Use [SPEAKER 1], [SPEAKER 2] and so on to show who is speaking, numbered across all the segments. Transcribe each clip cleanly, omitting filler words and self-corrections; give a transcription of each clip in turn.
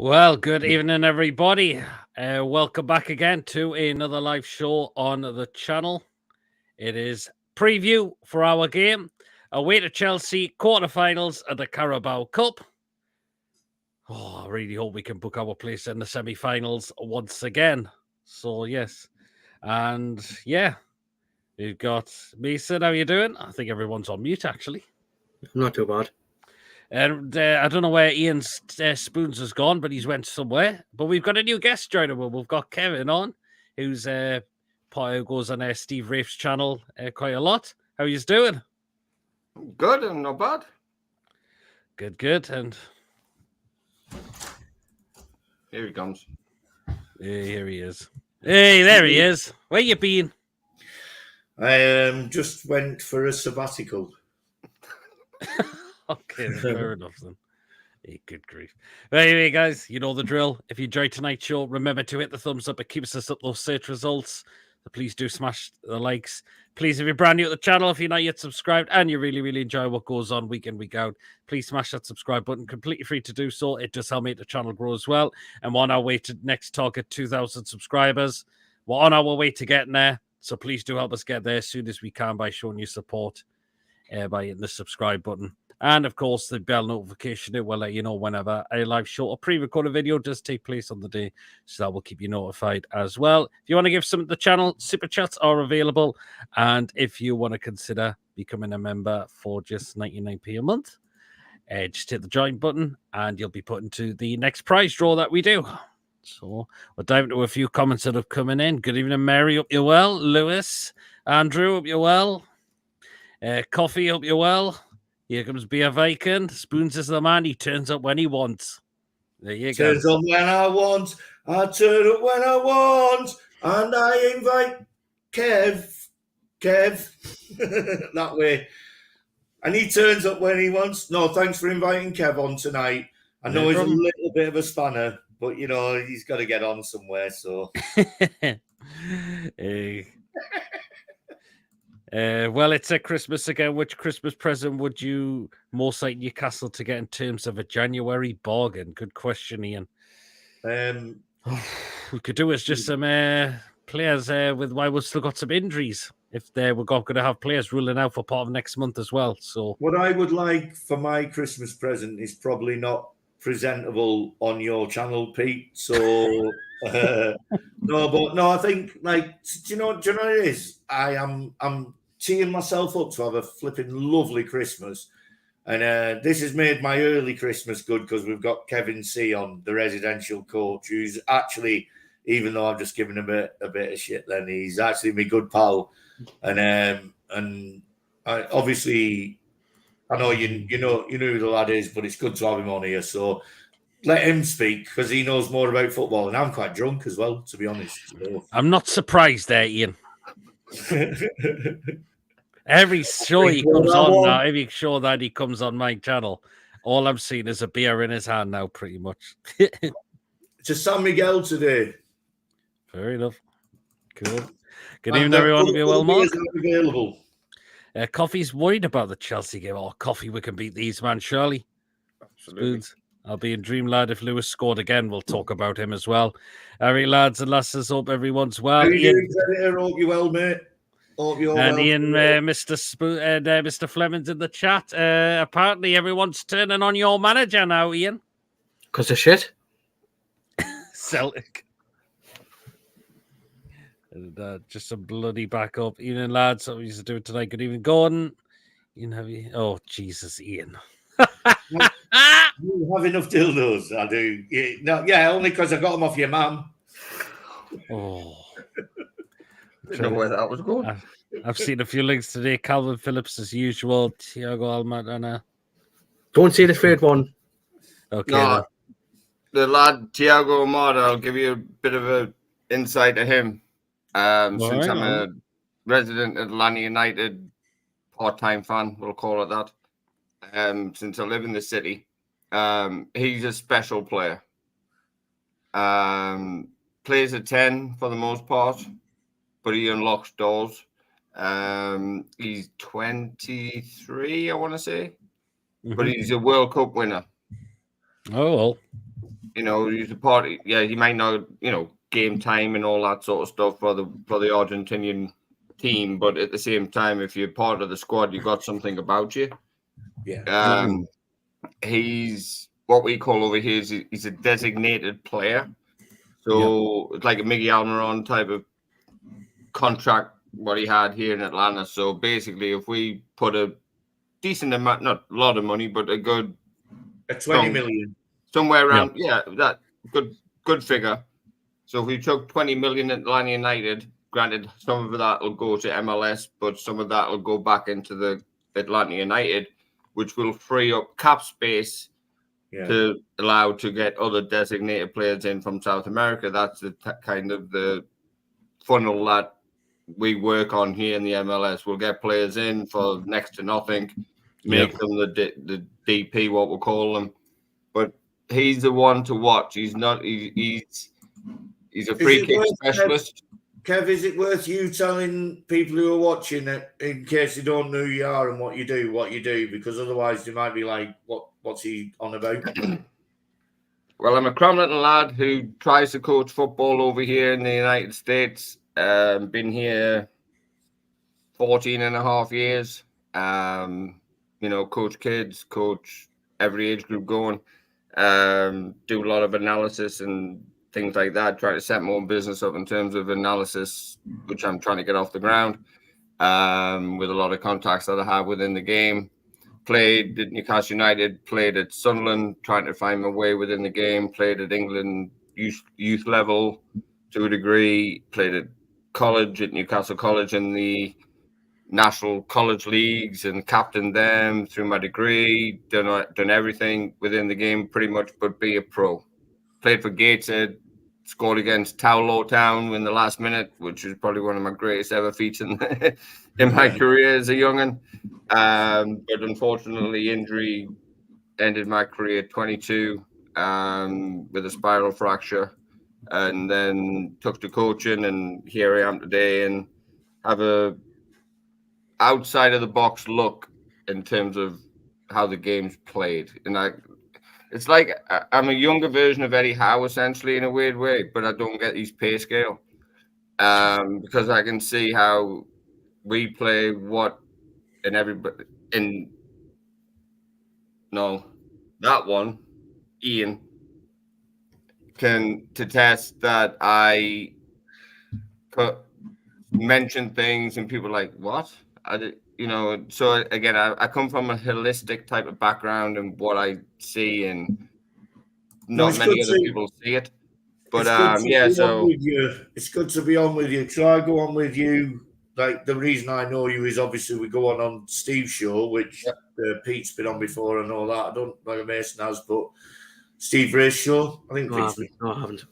[SPEAKER 1] Well, good evening, everybody. Welcome back again to another live show on the channel. It is preview for our game. Away to Chelsea, quarterfinals of the Carabao Cup. Oh, I really hope we can book our place in the semi-finals once again. So, yes. And, yeah, we've got Mason. How you doing? I think everyone's on mute, actually.
[SPEAKER 2] Not too bad.
[SPEAKER 1] And I don't know where Ian's Spoons has gone, but he's went somewhere. But we've got a new guest joining us. We've got Kevin on, who's part who goes on Steve Rafe's channel quite a lot. How you doing?
[SPEAKER 3] Good and not bad.
[SPEAKER 1] Good. And
[SPEAKER 3] here he comes.
[SPEAKER 1] Here he is. Hey, there he is. Where you been?
[SPEAKER 2] I just went for a sabbatical.
[SPEAKER 1] Okay, fair enough then. Hey, good grief. Well, anyway, guys, you know the drill. If you enjoyed tonight's show, remember to hit the thumbs up. It keeps us up those search results. So please do smash the likes. Please, if you're brand new to the channel, if you're not yet subscribed and you really, really enjoy what goes on week in, week out, please smash that subscribe button. Completely free to do so. It does help make the channel grow as well. And we're on our way to next target 2,000 subscribers. We're on our way to getting there. So please do help us get there as soon as we can by showing your support by hitting the subscribe button. And, of course, the bell notification, it will let you know whenever a live show or pre-recorded video does take place on the day. So that will keep you notified as well. If you want to give some to the channel, super chats are available. And if you want to consider becoming a member for just 99p a month, just hit the join button and you'll be put into the next prize draw that we do. So we'll dive into a few comments that have come in. Good evening, Mary. Hope you're well. Lewis, Andrew, hope you're well. Coffee, hope you're well. Here comes Beer Viking. Spoons is the man. He turns up when he wants. There you go.
[SPEAKER 2] Turns up when I want. I turn up when I want. And I invite Kev. That way. And he turns up when he wants. No, thanks for inviting Kev on tonight. I know he's a little bit of a spanner, but, you know, he's got to get on somewhere, so.
[SPEAKER 1] Hey. Well, it's a Christmas again. Which Christmas present would you most like Newcastle to get in terms of a January bargain? Good question, Ian. We could do is just some players with why we've still got some injuries. If we're going to have players ruling out for part of next month as well. So
[SPEAKER 2] what I would like for my Christmas present is probably not presentable on your channel, Pete. So I think like do you know what it is? I'm teeing myself up to have a flipping lovely Christmas. And this has made my early Christmas good because we've got Kevin C on, the residential coach, who's actually, even though I've just given him a bit of shit, then he's actually my good pal. And obviously, I know you know who the lad is, but it's good to have him on here. So let him speak because he knows more about football, and I'm quite drunk as well, to be honest. So.
[SPEAKER 1] I'm not surprised there, Ian. Every show he comes on now, every show that he comes on my channel, all I'm seeing is a beer in his hand now, pretty much.
[SPEAKER 2] It's a San Miguel today.
[SPEAKER 1] Fair enough. Cool. Good evening, everyone. Be well, Mark.
[SPEAKER 2] Available.
[SPEAKER 1] Coffee's worried about the Chelsea game. Oh, Coffee, we can beat these, man, surely.
[SPEAKER 3] Absolutely.
[SPEAKER 1] Spoons. I'll be in dream, lad. If Lewis scored again, we'll talk about him as well. All right, lads and lasses, hope everyone's well.
[SPEAKER 2] How you doing, Senator? Hope you're well, mate. Hope you're
[SPEAKER 1] and
[SPEAKER 2] well.
[SPEAKER 1] Ian, Mr. Fleming's in the chat. Apparently, everyone's turning on your manager now, Ian.
[SPEAKER 2] Because of shit?
[SPEAKER 1] Celtic. And just some bloody backup. Evening, lads. What are you doing tonight? Good evening, Gordon. Ian, have you? Oh, Jesus, Ian.
[SPEAKER 2] You have enough dildos, I do. Yeah, only because I got them off your mum.
[SPEAKER 1] Oh.
[SPEAKER 3] Didn't know where that was going.
[SPEAKER 1] I've seen a few links today. Calvin Phillips, as usual. Thiago Almadana.
[SPEAKER 4] Don't say the third one.
[SPEAKER 1] Okay.
[SPEAKER 3] No, the lad Thiago Almada, I'll give you a bit of an insight to him. Since I'm a resident Atlanta United part-time fan, we'll call it that. Since I live in the city, he's a special player. Plays a 10 for the most part, but he unlocks doors. He's 23, I want to say, but he's a World Cup winner.
[SPEAKER 1] Oh, well.
[SPEAKER 3] he's a party. Yeah, he might know, game time and all that sort of stuff for the Argentinian team, but at the same time, if you're part of the squad, you've got something about you.
[SPEAKER 2] Yeah.
[SPEAKER 3] He's what we call over here he's a designated player. So it's like a Miggy Almiron type of contract what he had here in Atlanta. So basically, if we put a decent amount, not a lot of money, but a
[SPEAKER 2] 20 million.
[SPEAKER 3] Somewhere around, that good figure. So if we took 20 million at Atlanta United, granted, some of that will go to MLS, but some of that will go back into the Atlanta United, which will free up cap space to allow to get other designated players in from South America. That's the kind of the funnel that we work on here in the MLS. We'll get players in for next to nothing, make them the DP, what we'll call them. But he's the one to watch. He's not. He's a free kick specialist.
[SPEAKER 2] Kev, is it worth you telling people who are watching it, in case they don't know who you are and what you do? Because otherwise they might be like, what's he on about?
[SPEAKER 3] Well, I'm a Cromlin lad who tries to coach football over here in the United States. Been here 14 and a half years. Coach kids, coach every age group going. Do a lot of analysis and things like that. Try to set my own business up in terms of analysis, which I'm trying to get off the ground. With a lot of contacts that I have within the game. Played at Newcastle United, played at Sunderland, trying to find my way within the game. Played at England youth level to a degree. Played at college at Newcastle College in the national college leagues and captained them through my degree. Done everything within the game pretty much, but be a pro. Played for Gateshead, scored against Towlow Town in the last minute, which is probably one of my greatest ever feats in my career as a young'un. But unfortunately, injury ended my career at 22 with a spiral fracture, and then took to coaching, and here I am today and have a outside of the box look in terms of how the game's played. And it's like I'm a younger version of Eddie Howe, essentially, in a weird way, but I don't get his pay scale because I can see how we play and everybody. And no, that one, Ian, can attest that I mention things and people are like, what? So again, I come from a holistic type of background and what I see, and not many other people see it. But
[SPEAKER 2] it's good to be on with you. So I go on with you. Like, the reason I know you is obviously we go on Steve's show, which Pete's been on before and all that. I don't know if Mason has, but Steve Ray's show, I think.
[SPEAKER 4] No, I haven't.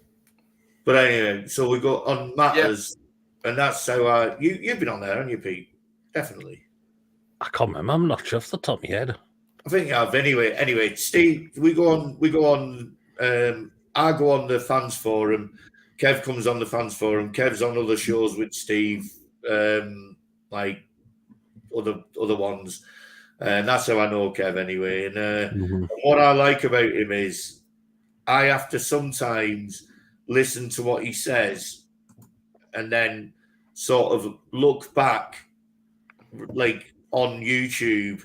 [SPEAKER 2] But anyway, so we go on Matters, and that's how you've been on there, haven't you, Pete? Definitely.
[SPEAKER 1] I can't remember. I'm not sure off the top of my head.
[SPEAKER 2] I think you have. Anyway, Steve, we go on. I go on the fans forum. Kev comes on the fans forum. Kev's on other shows with Steve, like other ones, and that's how I know Kev anyway. And what I like about him is I have to sometimes listen to what he says, and then sort of look back, like on YouTube,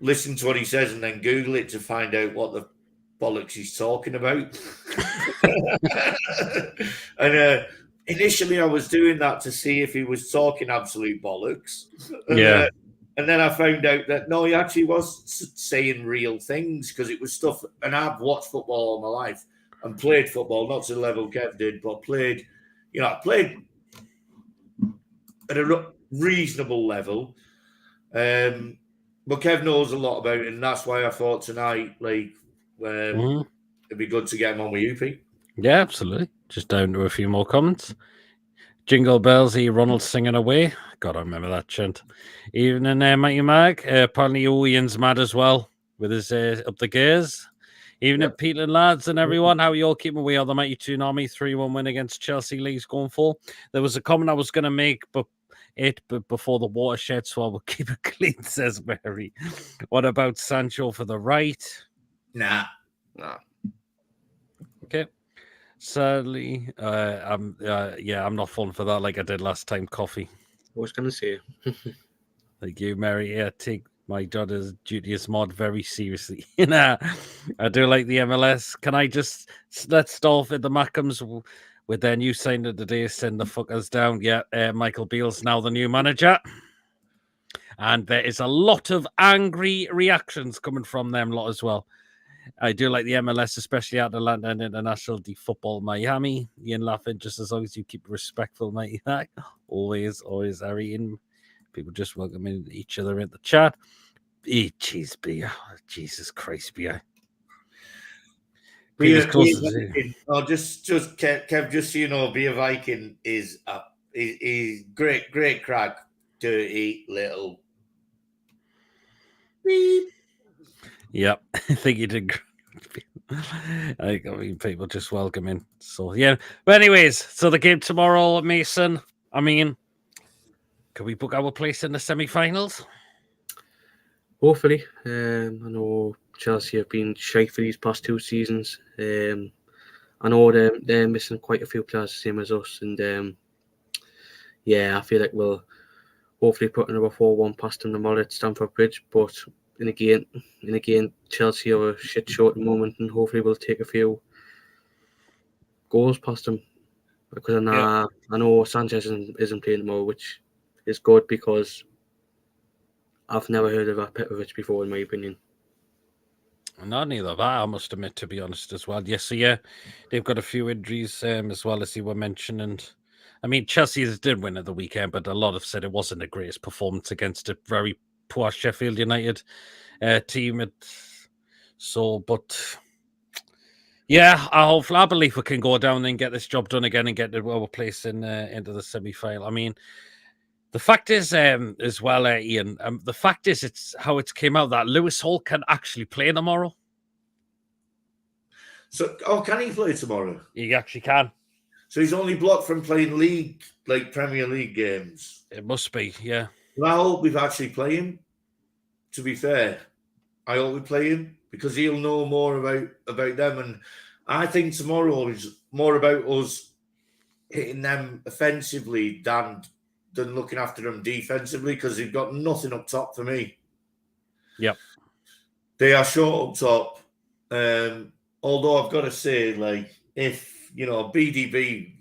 [SPEAKER 2] listen to what he says, and then Google it to find out what the bollocks he's talking about. And initially I was doing that to see if he was talking absolute bollocks. And then I found out that no, he actually was saying real things, because it was stuff. And I've watched football all my life and played football, not to the level Kev did, but played at a reasonable level. But Kev knows a lot about it, and that's why I thought tonight, it'd be good to get him on with you, Pete.
[SPEAKER 1] Yeah, absolutely. Just down to a few more comments. Jingle bells, Ronald singing away. God, I remember that chant. Evening there, Matthew Mag. Apparently Ian's mad as well with his up the gears. Evening, Peter lads and everyone. How are you all keeping away on the Mighty Toon Army 3-1 win against Chelsea Leagues going for? There was a comment I was going to make, but before the watershed, so I will keep it clean, says Mary. What about Sancho for the right?
[SPEAKER 2] Nah.
[SPEAKER 1] Okay. Sadly, I'm not falling for that like I did last time. Coffee.
[SPEAKER 4] I was going to say.
[SPEAKER 1] Thank you, Mary. Yeah, take my daughter's duty as mod very seriously. Nah, I do like the MLS. Can I just let's start off with the Mackhams with their new sign of the day, send the fuckers down. Yeah, Michael Beale's now the new manager. And there is a lot of angry reactions coming from them lot as well. I do like the MLS, especially at Atlanta and International, the football Miami. Ian laughing, just as long as you keep it respectful, mate. always, Harry. And people just welcoming each other in the chat. Jeez, Bia. Jesus Christ, Bia.
[SPEAKER 2] Just Kev, just so you know, be a Viking is great crack, dirty little. Beep.
[SPEAKER 1] Yep, I think you did. I mean, people just welcoming. So yeah, but anyways, so the game tomorrow, Mason. I mean, can we book our place in the semi-finals?
[SPEAKER 4] Hopefully. I know Chelsea have been shy for these past 2 seasons. I know they're missing quite a few players, the same as us. And I feel like we'll hopefully put another 4-1 past them tomorrow at Stamford Bridge. But and again, Chelsea are a shit show at the moment, and hopefully we'll take a few goals past them. Because I know Sanchez isn't playing tomorrow, which is good because I've never heard of Petrovic before, in my opinion.
[SPEAKER 1] Not neither of that, I must admit, to be honest, as well. Yes, so yeah, they've got a few injuries as well, as you were mentioning. I mean, Chelsea did win at the weekend, but a lot have said it wasn't the greatest performance against a very poor Sheffield United team. But yeah, I believe we can go down and get this job done again and get our place into the semi-final. I mean, the fact is, as well, Ian, the fact is it's how it came out that Lewis Hall can actually play tomorrow.
[SPEAKER 2] So, can he play tomorrow?
[SPEAKER 1] He actually can.
[SPEAKER 2] So he's only blocked from playing Premier League games.
[SPEAKER 1] It must be, yeah.
[SPEAKER 2] Well, I hope we've actually played him. To be fair, I hope we play him because he'll know more about them. And I think tomorrow is more about us hitting them offensively than looking after them defensively because they've got nothing up top for me.
[SPEAKER 1] Yep.
[SPEAKER 2] They are short up top. Although I've got to say, like, if, BDB,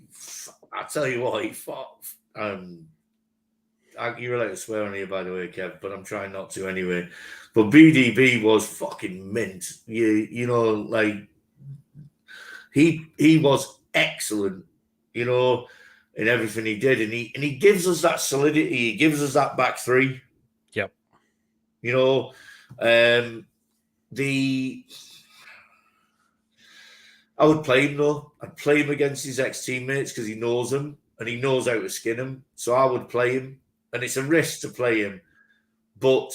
[SPEAKER 2] I tell you what, he fought. You're allowed to swear on here, by the way, Kev, but I'm trying not to anyway. But BDB was fucking mint. He was excellent, in everything he did, and he gives us that solidity. He gives us that back three.
[SPEAKER 1] Yep.
[SPEAKER 2] I would play him though. I'd play him against his ex-teammates because he knows them and he knows how to skin them. So I would play him, and it's a risk to play him, but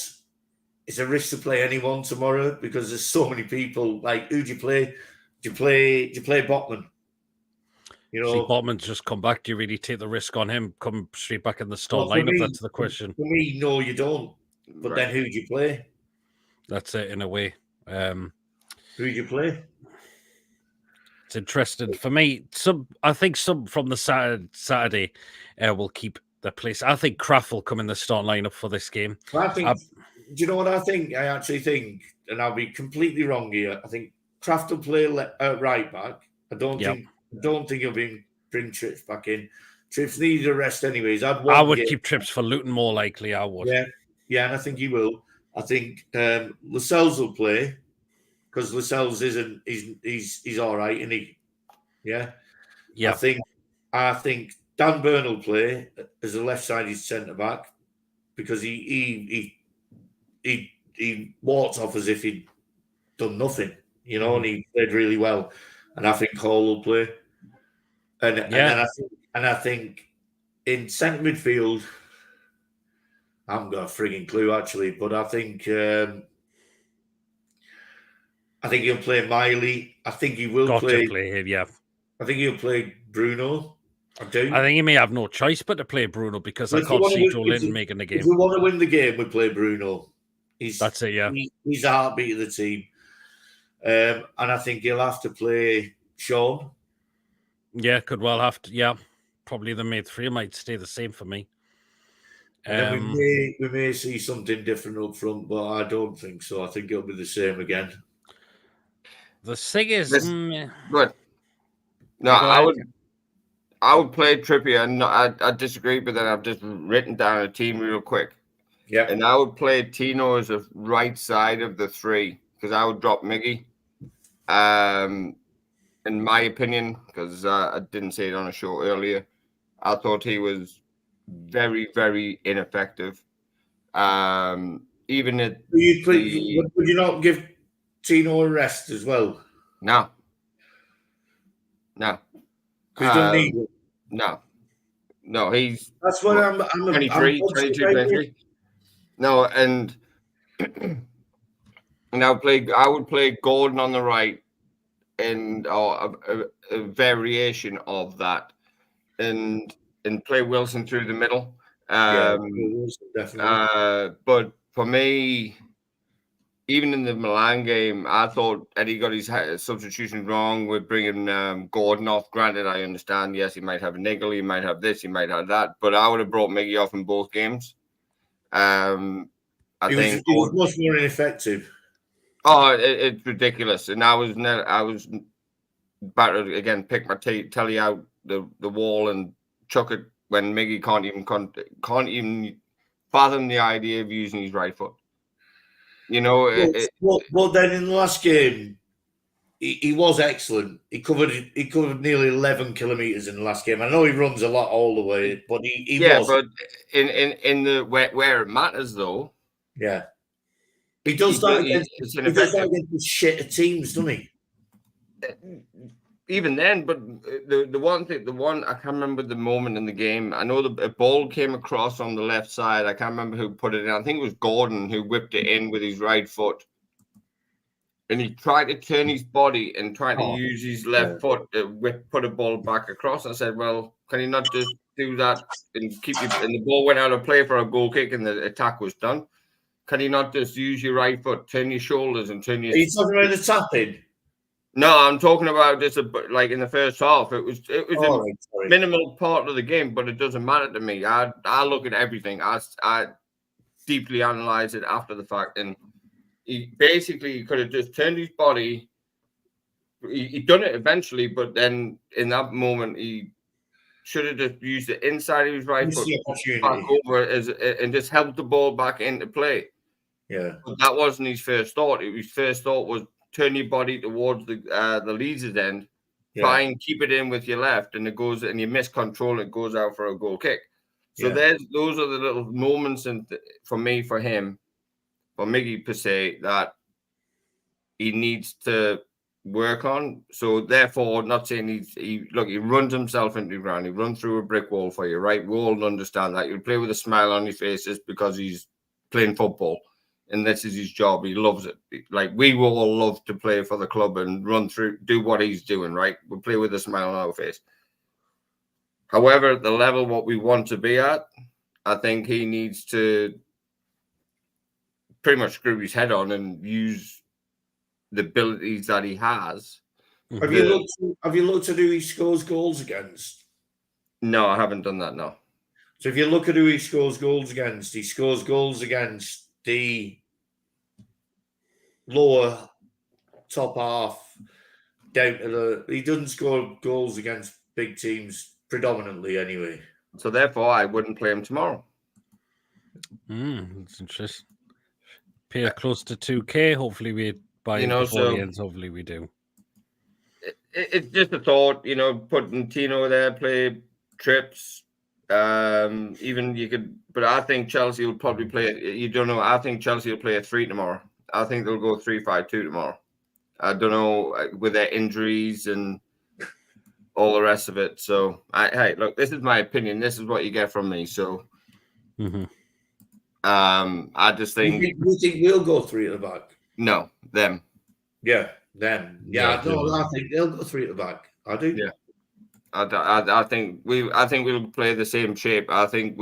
[SPEAKER 2] it's a risk to play anyone tomorrow because there's so many people. Like, who do you play? Do you play Botman?
[SPEAKER 1] See, Botman's just come back. Do you really take the risk on him? Come straight back in the start lineup? That's the question.
[SPEAKER 2] For me, no, you don't. But then who do you play?
[SPEAKER 1] That's it, in a way.
[SPEAKER 2] Who do you play?
[SPEAKER 1] It's interesting for me. I think some from the Saturday will keep the place. I think Kraft will come in the start lineup for this game.
[SPEAKER 2] I think. Do you know what I think? I actually think, and I'll be completely wrong here. I think Kraft will play right back. I don't think he'll bring Trips back in. Trips needed a rest anyways.
[SPEAKER 1] I would keep Trips for Luton more likely. I would.
[SPEAKER 2] Yeah, and I think he will. I think Lascelles will play because Lascelles isn't. He's all right, isn't he? Yeah. I think Dan Burn will play as a left-sided centre back because he walked off as if he'd done nothing, and he played really well. And I think Hall will play. And I think in centre midfield, I haven't got a frigging clue actually, but I think he'll play Miley. I think he will play
[SPEAKER 1] him, yeah.
[SPEAKER 2] I think he'll play Bruno. I think
[SPEAKER 1] he may have no choice but to play Bruno because I can't see Joe Linton making the game.
[SPEAKER 2] If we want to win the game, we play Bruno.
[SPEAKER 1] That's it, yeah.
[SPEAKER 2] He's the heartbeat of the team. And I think he'll have to play Sean.
[SPEAKER 1] Yeah, could well have to. Yeah, probably the mid three might stay the same for me.
[SPEAKER 2] And then we may see something different up front, but I don't think so. I think it'll be the same again.
[SPEAKER 1] The thing is,
[SPEAKER 3] Good. No, I would play Trippier, and I disagree, but then I've just written down a team real quick.
[SPEAKER 2] Yeah.
[SPEAKER 3] And I would play Tino as a right side of the three, because I would drop Miggy. In my opinion, because I didn't say it on a show earlier, I thought he was very, very ineffective. Even at
[SPEAKER 2] would you not give Tino a rest as well?
[SPEAKER 3] No.
[SPEAKER 2] Because you don't need it.
[SPEAKER 3] No, he's...
[SPEAKER 2] That's what I'm
[SPEAKER 3] 23, 22, 23. No, and I would play Gordon on the right, and a variation of that, and play Wilson through the middle.
[SPEAKER 2] Definitely.
[SPEAKER 3] But for me, even in the Milan game, I thought Eddie got his substitution wrong with bringing Gordon off. Granted, I understand, yes, he might have a niggle, he might have this, he might have that, but I would have brought Miggy off in both games. I think
[SPEAKER 2] he was much more ineffective.
[SPEAKER 3] Oh, it's ridiculous. And I was battered again, pick my telly out the wall and chuck it when Miggy can't even fathom the idea of using his right foot. You know,
[SPEAKER 2] but then in the last game, he was excellent. He covered nearly 11 kilometers in the last game. I know he runs a lot all the way, but he was.
[SPEAKER 3] But in the where it matters though,
[SPEAKER 2] yeah, he does that against the shit teams, doesn't he?
[SPEAKER 3] Even then, but the one I can't remember the moment in the game. I know the ball came across on the left side. I can't remember who put it in. I think it was Gordon who whipped it in with his right foot, and he tried to turn his body and tried to use his left foot to put a ball back across. I said, "Well, can he not just do that and keep you?" And the ball went out of play for a goal kick, and the attack was done. Can you not just use your right foot, turn your shoulders, and turn your?
[SPEAKER 2] Are you talking about the tapping?
[SPEAKER 3] No, I'm talking about just like in the first half. It was a minimal part of the game, but it doesn't matter to me. I look at everything. I deeply analyze it after the fact, and he could have just turned his body. He done it eventually, but then in that moment he should have just used the inside of his right foot back over and just helped the ball back into play.
[SPEAKER 2] Yeah,
[SPEAKER 3] but that wasn't his first thought. His first thought was turn your body towards the leader's end, try and keep it in with your left, and it goes and you miss control. It goes out for a goal kick. So those are the little moments, for him, for Miggy per se, that he needs to work on. So therefore, not saying he runs himself into the ground. He runs through a brick wall for you, right? We all understand that. You'll play with a smile on your face just because he's playing football. And this is his job. He loves it. Like we will all love to play for the club and run through, do what he's doing, right? We'll play with a smile on our face. However, the level what we want to be at, I think he needs to pretty much screw his head on and use the abilities that he has.
[SPEAKER 2] Have you looked at who he scores goals against?
[SPEAKER 3] No, I haven't done that. No.
[SPEAKER 2] So if you look at who he scores goals against the lower top half down to he doesn't score goals against big teams predominantly anyway.
[SPEAKER 3] So therefore I wouldn't play him tomorrow.
[SPEAKER 1] That's interesting. Pay close to 2K. Hopefully we buy before the ends. Hopefully we do.
[SPEAKER 3] It's just a thought, putting Tino there, play trips. Even you could, but I think Chelsea will probably play. You don't know. I think Chelsea will play a 3 tomorrow. I think they'll go 3-5-2 tomorrow. I don't know with their injuries and all the rest of it. So, hey, look, this is my opinion. This is what you get from me. So, I just think.
[SPEAKER 2] You think we'll go 3 at the back?
[SPEAKER 3] No, them.
[SPEAKER 2] Yeah, them. Yeah, I think they'll go 3 at the back. I do.
[SPEAKER 3] Yeah. I think we'll play the same shape. I think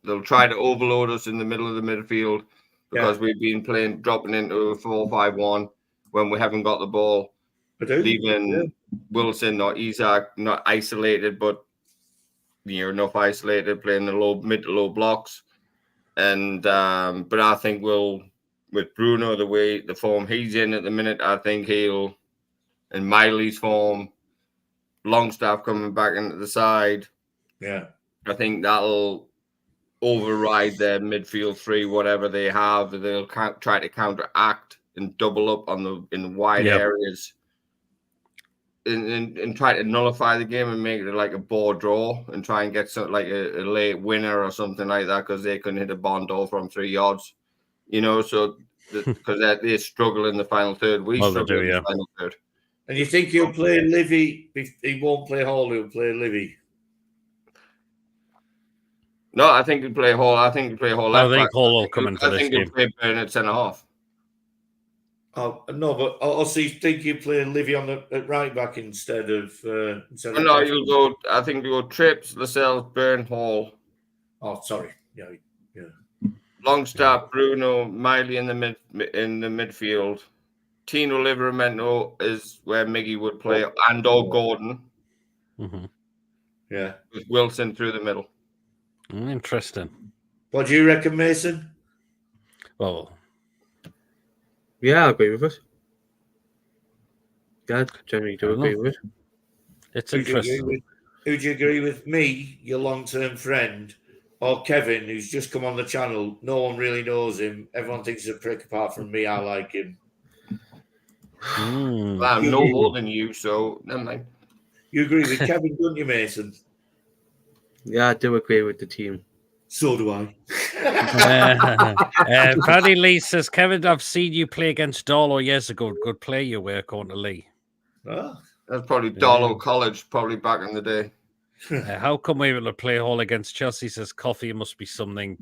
[SPEAKER 3] they'll try to overload us in the middle of the midfield because we've been dropping into a 4-5-1 when we haven't got the ball. leaving Wilson or Isaac not isolated, but enough isolated, playing the mid to low blocks. And but I think with Bruno, the form he's in at the minute, I think he'll, in Miley's form, Longstaff coming back into the side.
[SPEAKER 2] Yeah,
[SPEAKER 3] I think that'll override their midfield three, whatever they have. They'll try to counteract and double up in wide areas, and try to nullify the game and make it like a ball draw and try and get something like a late winner or something like that, because they couldn't hit a Bondo from 3 yards, so because they struggle in the final third. We struggle in the final third.
[SPEAKER 2] And you think he'll play Livy? He won't play Hall, he'll play Livy.
[SPEAKER 3] No, I think he'll play Hall. I think Hall
[SPEAKER 1] will come into this game. I think
[SPEAKER 3] he'll play Burn at centre half.
[SPEAKER 2] Oh no, but I also think you play Livy at right back instead of.
[SPEAKER 3] No, you'll go. I think you'll go Trips, Lascelles, Burn, Hall.
[SPEAKER 2] Oh, sorry. Yeah.
[SPEAKER 3] Longstaff, Bruno, Miley in the midfield. Tino Livramento is where Miggy would play, and/or Gordon.
[SPEAKER 1] Mm-hmm.
[SPEAKER 2] Yeah,
[SPEAKER 3] with Wilson through the middle.
[SPEAKER 1] Interesting.
[SPEAKER 2] What do you reckon, Mason?
[SPEAKER 1] Well.
[SPEAKER 4] Yeah, I agree with it. Yeah, I generally do agree with it.
[SPEAKER 1] It's interesting.
[SPEAKER 2] Who do you agree with? Me, your long-term friend, or Kevin, who's just come on the channel? No one really knows him. Everyone thinks he's a prick apart from me. I like him.
[SPEAKER 3] Well, I'm no more than you, so never mind.
[SPEAKER 2] You agree with Kevin, don't you, Mason?
[SPEAKER 4] Yeah, I do agree with the team.
[SPEAKER 2] So do I.
[SPEAKER 1] Paddy Lee says, Kevin, I've seen you play against Darlow years ago. Good play you were, according to Lee.
[SPEAKER 2] Oh.
[SPEAKER 3] That's probably Darlow College, probably back in the day.
[SPEAKER 1] How come we were able to play Hall against Chelsea? Says Coffee must be something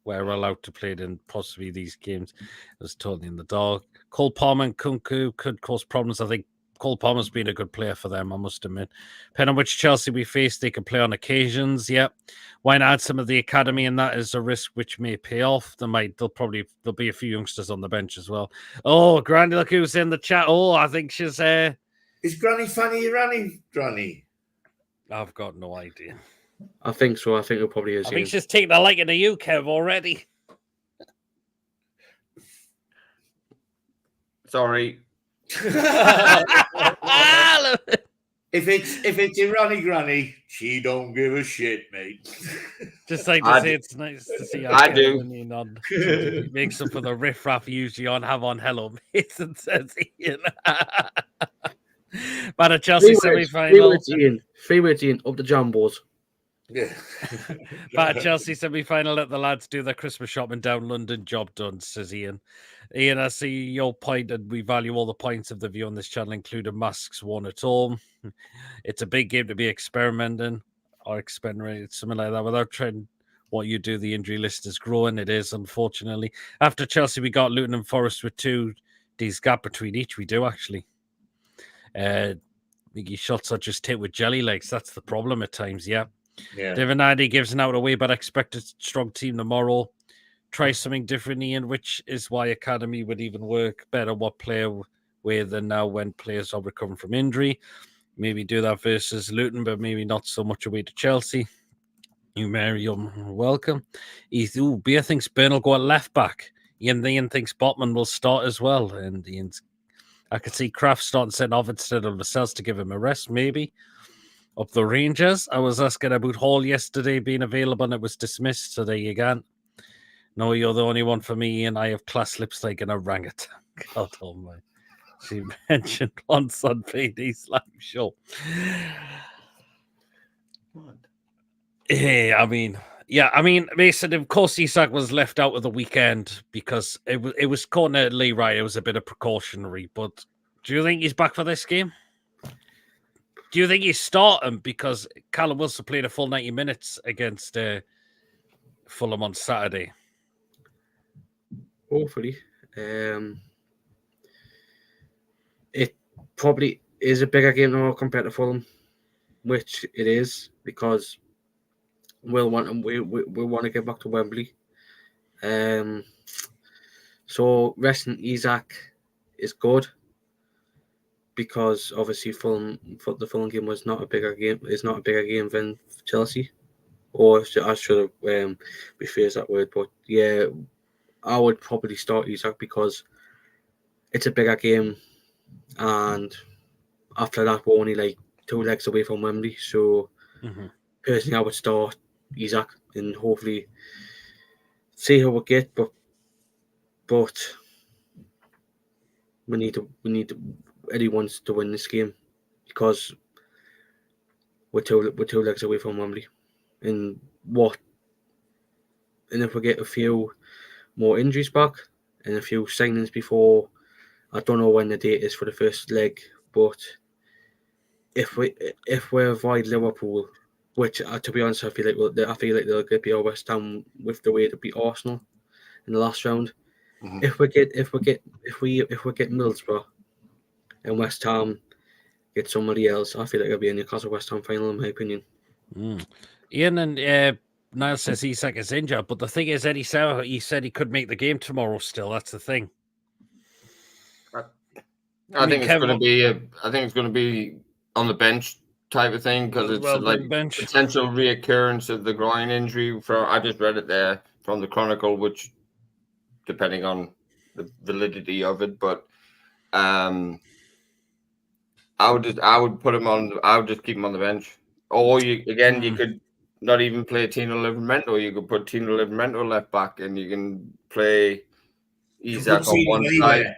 [SPEAKER 1] where we're allowed to play it in possibly these games. It was totally in the dark. Cole Palmer and Kunku could cause problems. I think Cole Palmer's been a good player for them, I must admit. Depending on which Chelsea we face, they can play on occasions. Yeah. Why not add some of the academy? And that is a risk which may pay off. There'll be a few youngsters on the bench as well. Oh, Granny, look who's in the chat. Oh, I think she's
[SPEAKER 2] Is Granny Fanny Granny?
[SPEAKER 1] I've got no idea.
[SPEAKER 4] I think so. I think it probably is.
[SPEAKER 1] I think she's taking a liking to you, Kev, already.
[SPEAKER 3] Sorry.
[SPEAKER 2] If it's Irani Granny, she don't give a shit, mate.
[SPEAKER 1] Just like to say it's nice to see.
[SPEAKER 3] I do.
[SPEAKER 1] It makes up for the riffraff usually have on Hello Mason, says Ian. But a Chelsea semi-final.
[SPEAKER 4] 3 words, Ian, up the Jambos.
[SPEAKER 2] Yeah.
[SPEAKER 1] But a Chelsea semi-final, let the lads do their Christmas shopping down London. Job done, says Ian. Ian, I see your point, and we value all the points of the view on this channel, including masks worn at home. It's a big game to be experimenting something like that. Without trying what you do, the injury list is growing. It is, unfortunately. After Chelsea, we got Luton and Forest with 2 days gap between each. We do, actually. Miggy shots are just hit with jelly legs. That's the problem at times, yeah. David Nardi gives an out away, but I expect a strong team tomorrow. Try something different, Ian, which is why Academy would even work better. What player way than now when players are recovering from injury? Maybe do that versus Luton, but maybe not so much away to Chelsea. You Mary, you're welcome. Beer thinks Byrne will go at left back. Ian thinks Botman will start as well. And I could see Kraft starting sent off instead of Lascelles to give him a rest, maybe. Up the Rangers. I was asking about Hall yesterday being available and it was dismissed, so there you go. No, you're the only one for me, and I have class lips like an orangutan. God almighty. She mentioned once on PD's live show. What? Yeah, I mean, Mason, of course, Isak was left out of the weekend because it was cornerly right. It was a bit of precautionary, but do you think he's back for this game? Do you think he's starting because Callum Wilson played a full 90 minutes against Fulham on Saturday?
[SPEAKER 4] Hopefully. It probably is a bigger game now compared to Fulham, which it is because we want to get back to Wembley. So resting Isak is good. because obviously the Fulham game was not a bigger game. It's not a bigger game than Chelsea, or I should have rephrased that word. But yeah, I would probably start Isak because it's a bigger game, and after that we're only like 2 legs away from Wembley. So personally, I would start Isak and hopefully see how we get. But we need Eddie wants to win this game because we're two legs away from Wembley, and if we get a few more injuries back and a few signings before, I don't know when the date is for the first leg, but if we avoid Liverpool, which to be honest I feel like they'll get our West Ham with the way they beat Arsenal in the last round. If we get Middlesbrough and West Ham get somebody else, I feel like it'll be a Newcastle West Ham final in my opinion.
[SPEAKER 1] Ian and Niall says Isak is injured, but the thing is, Eddie Sauer, he said he could make the game tomorrow. Still, that's the thing.
[SPEAKER 3] I think it's going to be on the bench type of thing because it's like potential reoccurrence of the groin injury. I just read it there from the Chronicle, which depending on the validity of it, but I would put him on. I would just keep him on the bench. Or you could not even play Tino Livramento. You could put Tino Livramento left back, and you can play Isak on one side.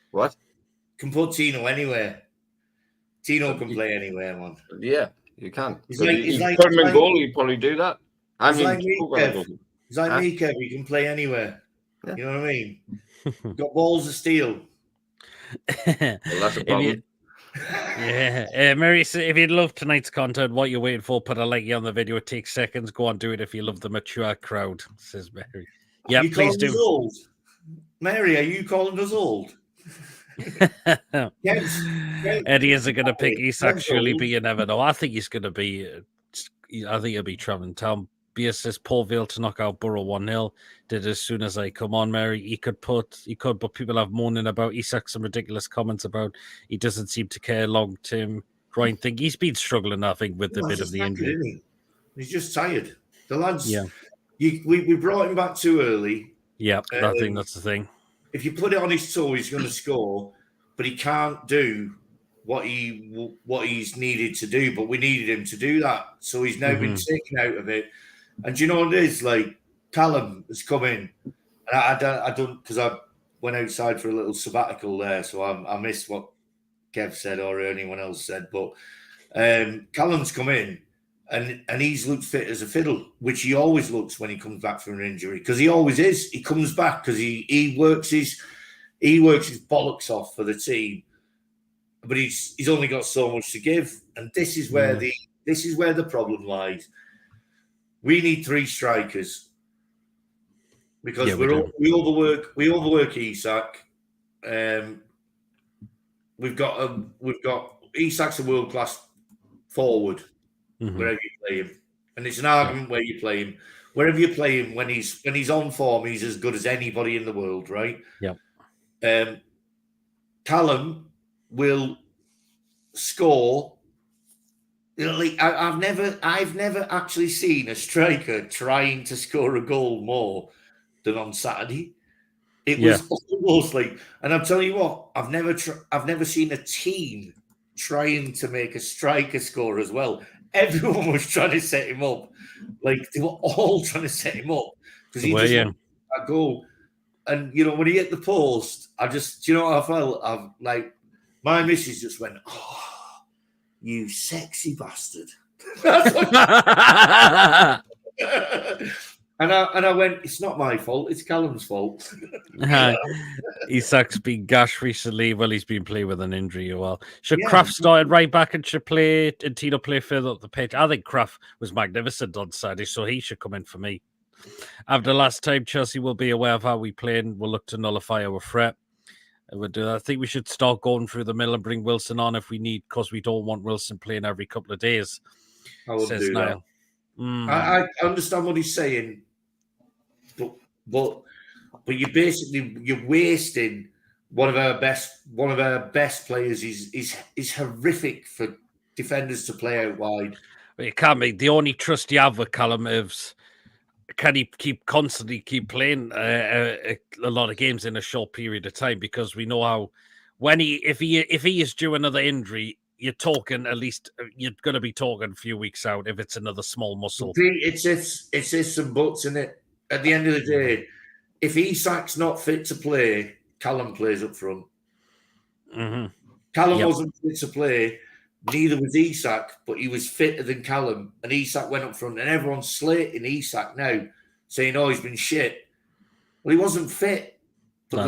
[SPEAKER 3] What?
[SPEAKER 2] Can put Tino anywhere. Tino can play anywhere, man.
[SPEAKER 3] Yeah, you can.
[SPEAKER 2] He's
[SPEAKER 3] put him in goal. You probably do that.
[SPEAKER 2] He's like me, Kev. He can play anywhere. Yeah. You know what I mean? Got balls of steel.
[SPEAKER 3] Well, that's a problem.
[SPEAKER 1] Mary, if you'd love tonight's content, what you're waiting for, put a like on the video. It takes seconds. Go on, do it if you love the mature crowd, says Mary. Yeah, please do.
[SPEAKER 2] Old? Mary, are you calling us old?
[SPEAKER 1] Eddie isn't going to pick Isak, surely, but you never know. I think he's going to be. I think he'll be travelling town. Beer says Paul Vale to knock out Borough 1-0. Did as soon as I come on, Mary. He could, but people have moaning about Isak, some ridiculous comments about he doesn't seem to care long term groin thing. He's been struggling, I think, with a bit of the injury.
[SPEAKER 2] He's just tired. The lads, we brought him back too early.
[SPEAKER 1] Yeah, I think that's the thing.
[SPEAKER 2] If you put it on his toe, he's going to score, but he can't do what he's needed to do. But we needed him to do that, so he's now been taken out of it. And you know what it is? Like Callum has come in, and I don't because I went outside for a little sabbatical there, so I missed what Kev said or anyone else said. But Callum's come in, and he's looked fit as a fiddle, which he always looks when he comes back from an injury, because he always is. He comes back because he works his bollocks off for the team, but he's only got so much to give, and this is where the problem lies. We need 3 strikers because we overwork Isak. We've got Isak's a world class forward wherever you play him, and it's an argument where you play him. Wherever you play him, when he's on form, he's as good as anybody in the world, right?
[SPEAKER 1] Yeah.
[SPEAKER 2] Callum will score. You know, like I've never actually seen a striker trying to score a goal more than on Saturday. It was almost like, and I'm telling you what, I've never seen a team trying to make a striker score as well. Everyone was trying to set him up, like they were all trying to set him up because he just wanted that goal. And you know, when he hit the post, I just, you know what I felt? I've like my missus just went, "Oh, you sexy bastard." And I went, it's not my fault, it's Callum's fault.
[SPEAKER 1] Isak's been gashed recently. Well, he's been playing with an injury as well. Should Kraft started right back and should play and Tino play further up the pitch? I think Kraft was magnificent on Saturday, so he should come in for me. After last time, Chelsea will be aware of how we play and we'll look to nullify our threat. We'll do that. I think we should start going through the middle and bring Wilson on if we need, because we don't want Wilson playing every couple of days.
[SPEAKER 2] I wouldn't do that. I understand what he's saying, but you're wasting one of our best players is horrific for defenders to play out wide.
[SPEAKER 1] It can't be. The only trust you have with Callum is can he constantly keep playing a lot of games in a short period of time, because we know how if he is due another injury, you're talking at least you're going to be talking a few weeks out if it's another small muscle.
[SPEAKER 2] It's ifs and buts, isn't it? At the end of the day, if Isak's not fit to play, Callum plays up front.
[SPEAKER 1] Mm-hmm.
[SPEAKER 2] Callum wasn't fit to play, neither was Isak, but he was fitter than Callum, and Isak went up front, and everyone's slating Isak now, saying, "Oh, he's been shit." Well, he wasn't fit, but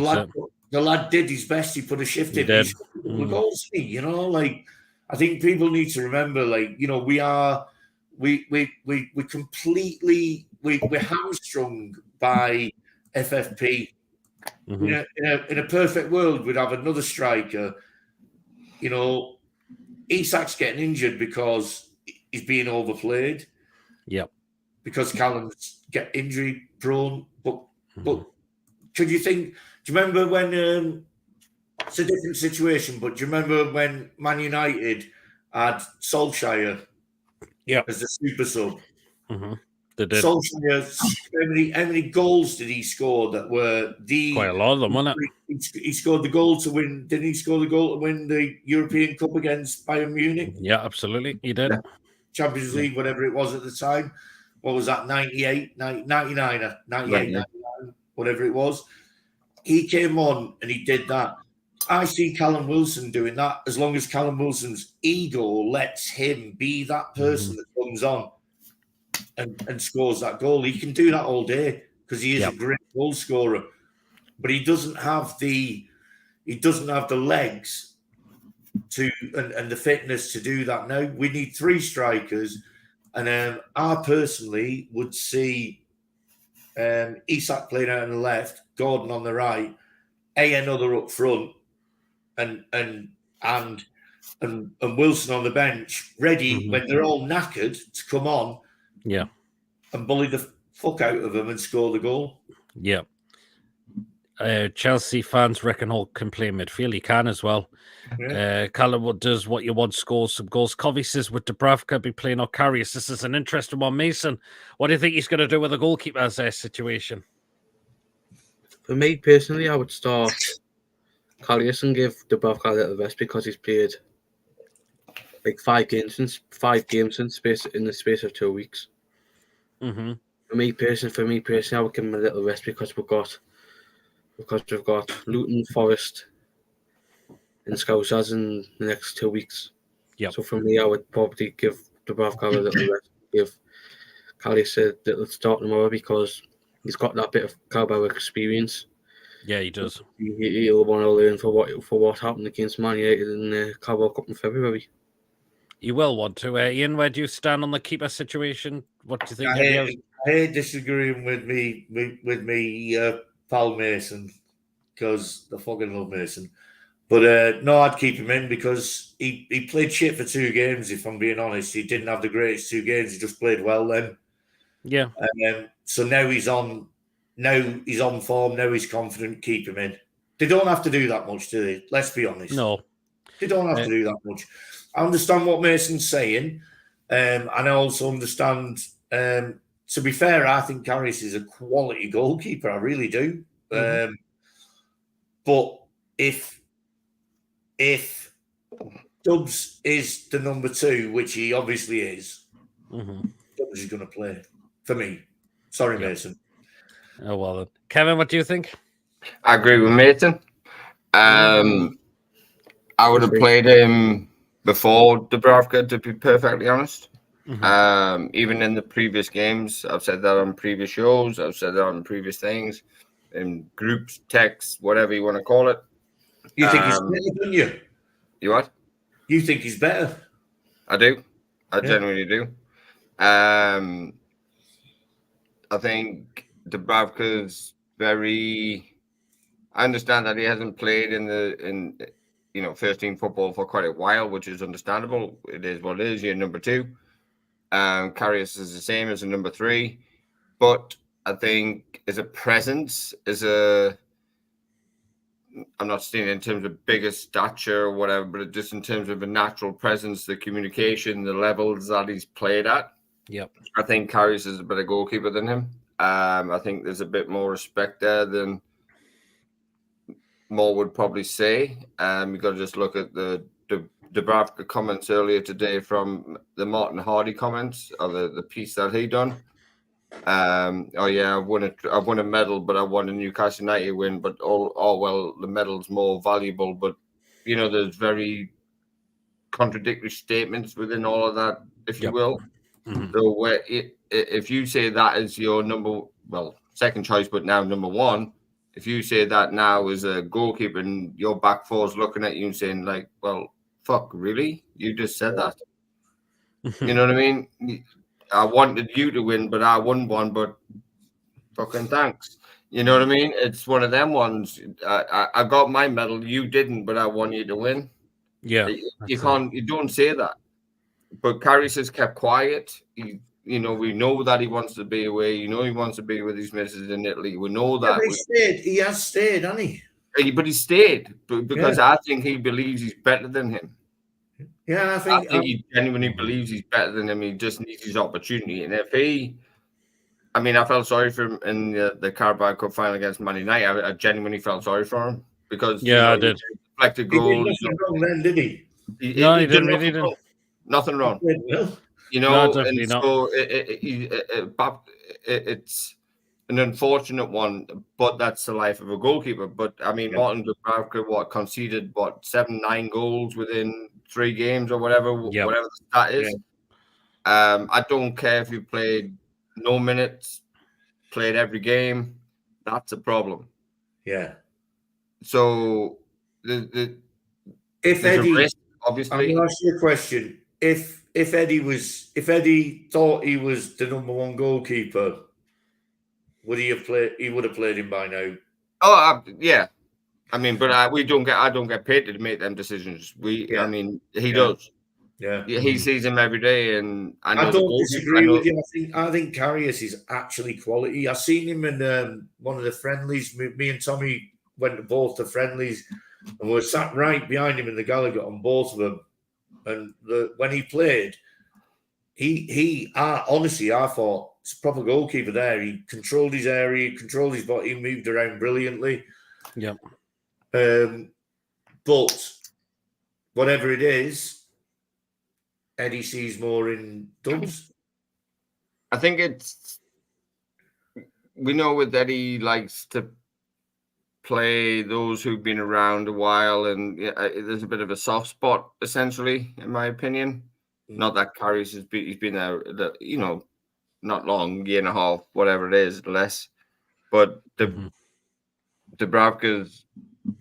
[SPEAKER 2] the lad did his best. He put a shift in. He scored a couple of goals. You know, like I think people need to remember, like we're completely we're hamstrung by FFP.
[SPEAKER 1] Mm-hmm.
[SPEAKER 2] In a perfect world, we'd have another striker. You know, Isak's getting injured because he's being overplayed.
[SPEAKER 1] Yep.
[SPEAKER 2] Because Callum's get injury prone. But could you think? Do you remember when? It's a different situation, but do you remember when Man United had Solskjaer as the super sub?
[SPEAKER 1] Mm-hmm. They did.
[SPEAKER 2] Solskjaer, how many goals did he score that were
[SPEAKER 1] quite a lot of them, wasn't
[SPEAKER 2] it? He scored the goal to win. Didn't he score the goal to win the European Cup against Bayern Munich?
[SPEAKER 1] Yeah, absolutely. He did.
[SPEAKER 2] Champions League, whatever it was at the time. What was that? 98, 99, whatever it was. He came on and he did that. I see Callum Wilson doing that as long as Callum Wilson's ego lets him be that person that comes on and scores that goal. He can do that all day because he is a great goal scorer, but he doesn't have the legs to and the fitness to do that. Now we need 3 strikers, and I personally would see Isak playing out on the left, Gordon on the right, another up front, and Wilson on the bench, ready when they're all knackered to come on, and bully the fuck out of them and score the goal.
[SPEAKER 1] Yeah. Chelsea fans reckon Hull can play midfield. He can as well. Yeah. Callum does what you want, scores some goals. Covey says, would Dubravka be playing or Karius? This is an interesting one. Mason, what do you think he's going to do with the goalkeeper's situation?
[SPEAKER 4] For me personally, I would start Karius and give Dubravka a little rest because he's played like 5 games in the space of 2 weeks.
[SPEAKER 1] Mm-hmm.
[SPEAKER 4] For me personally, I would give him a little rest because we've got Luton, Forest, and Scousers in the next 2 weeks.
[SPEAKER 1] Yep.
[SPEAKER 4] So for me, I would probably give Dubravka a little rest, give Karius a little start tomorrow because he's got that bit of Carabao experience.
[SPEAKER 1] Yeah, he does.
[SPEAKER 4] He'll want to learn for what happened against Man United in the Carabao Cup in February.
[SPEAKER 1] You will want to. Ian, where do you stand on the keeper situation? What do you think?
[SPEAKER 2] I hate disagreeing with me pal Mason because I fucking love Mason. But no, I'd keep him in because he played shit for 2 games, if I'm being honest. He didn't have the greatest 2 games. He just played well then.
[SPEAKER 1] Yeah.
[SPEAKER 2] So now he's on form. Now he's confident. Keep him in. They don't have to do that much, do they? Let's be honest.
[SPEAKER 1] No.
[SPEAKER 2] They don't have to do that much. I understand what Mason's saying. And I also understand, to be fair, I think Karius is a quality goalkeeper. I really do. Mm-hmm. But if Dubs is the number 2, which he obviously is, Dubs is going to play for me. Sorry, Mason.
[SPEAKER 1] Oh, well then. Kevin, what do you think?
[SPEAKER 3] I agree with Mason. I would have played him before Dubravka, to be perfectly honest. Even in the previous games, I've said that on previous shows. I've said that on previous things, in groups, texts, whatever you want to call it.
[SPEAKER 2] You think he's better, don't you?
[SPEAKER 3] You what?
[SPEAKER 2] You think he's better?
[SPEAKER 3] I do. I genuinely do. I think Dubravka's very. I understand that he hasn't played in first team football for quite a while, which is understandable. It is what it is. You're number 2. Karius is the same as a number 3, but I think as a presence, as a I'm not saying in terms of bigger stature or whatever, but just in terms of a natural presence, the communication, the levels that he's played at.
[SPEAKER 1] Yep.
[SPEAKER 3] I think Karius is a better goalkeeper than him. I think there's a bit more respect there than more would probably say. You've got to just look at the Dubravka comments earlier today from the Martin Hardy comments, or the piece that he done. Oh yeah, I've won a medal, but I won a Newcastle United win. But well, the medal's more valuable. But there's very contradictory statements within all of that, if you will.
[SPEAKER 1] Mm-hmm.
[SPEAKER 3] So if you say that is your second choice, but now number one, if you say that now as a goalkeeper and your back four's looking at you and saying like, well, fuck, really? You just said that. You know what I mean? I wanted you to win, but I won one, but fucking thanks. You know what I mean? It's one of them ones. I got my medal, you didn't, but I want you to win.
[SPEAKER 1] Yeah.
[SPEAKER 3] You don't say that. But Karius has kept quiet. We know that he wants to be away. He wants to be with his missus in Italy. We know that.
[SPEAKER 2] He has stayed, hasn't he?
[SPEAKER 3] But he stayed because I think he believes he's better than him.
[SPEAKER 2] Yeah, I think
[SPEAKER 3] he genuinely believes he's better than him. He just needs his opportunity. And I felt sorry for him in the Carabao Cup final against Man United. I genuinely felt sorry for him because
[SPEAKER 1] I did.
[SPEAKER 2] Deflected goal. He did nothing wrong then, did he?
[SPEAKER 1] He didn't.
[SPEAKER 3] Nothing wrong.
[SPEAKER 1] No, definitely
[SPEAKER 3] and
[SPEAKER 1] not.
[SPEAKER 3] So it's an unfortunate one, but that's the life of a goalkeeper. But I mean, Martin Dubravka conceded 7-9 goals within 3 games or whatever the stat is. Yeah. I don't care if you played no minutes, played every game. That's a problem.
[SPEAKER 2] Yeah.
[SPEAKER 3] So
[SPEAKER 2] if Eddie,
[SPEAKER 3] risk, obviously,
[SPEAKER 2] I'm going to ask you a question. If Eddie thought he was the number one goalkeeper, would he have played? He would have played him by now.
[SPEAKER 3] Oh, yeah. I mean, but I don't get paid to make them decisions. He does.
[SPEAKER 2] Yeah.
[SPEAKER 3] He sees him every day, and
[SPEAKER 2] I don't disagree with you. I think Karius is actually quality. I've seen him in one of the friendlies. Me and Tommy went to both the friendlies, and we were sat right behind him in the Gallagher on both of them. And when he played, honestly, I thought it's a proper goalkeeper there. He controlled his area, controlled his body, he moved around brilliantly.
[SPEAKER 1] Yeah.
[SPEAKER 2] But whatever it is, Eddie sees more in Dubs.
[SPEAKER 3] I think we know with Eddie likes to play those who've been around a while, and there's a bit of a soft spot, essentially, in my opinion. Not that Karius he's been there, not long, year and a half, whatever it is, less. But Dubravka's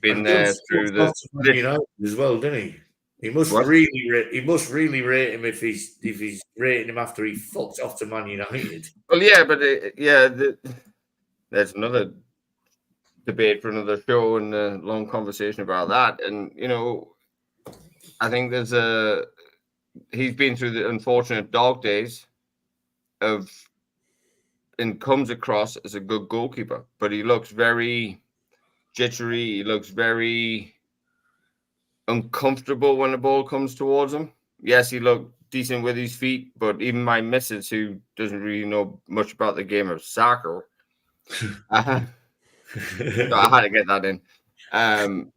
[SPEAKER 3] been there through the
[SPEAKER 2] United as well, didn't he? He must really rate him if he's rating him after he fucked off to Man United.
[SPEAKER 3] Well, yeah, but there's another debate for another show and a long conversation about that. And I think he's been through the unfortunate dog days and comes across as a good goalkeeper, but he looks very jittery. He looks very uncomfortable when the ball comes towards him. Yes, he looked decent with his feet, but even my missus, who doesn't really know much about the game of soccer, so I had to get that in.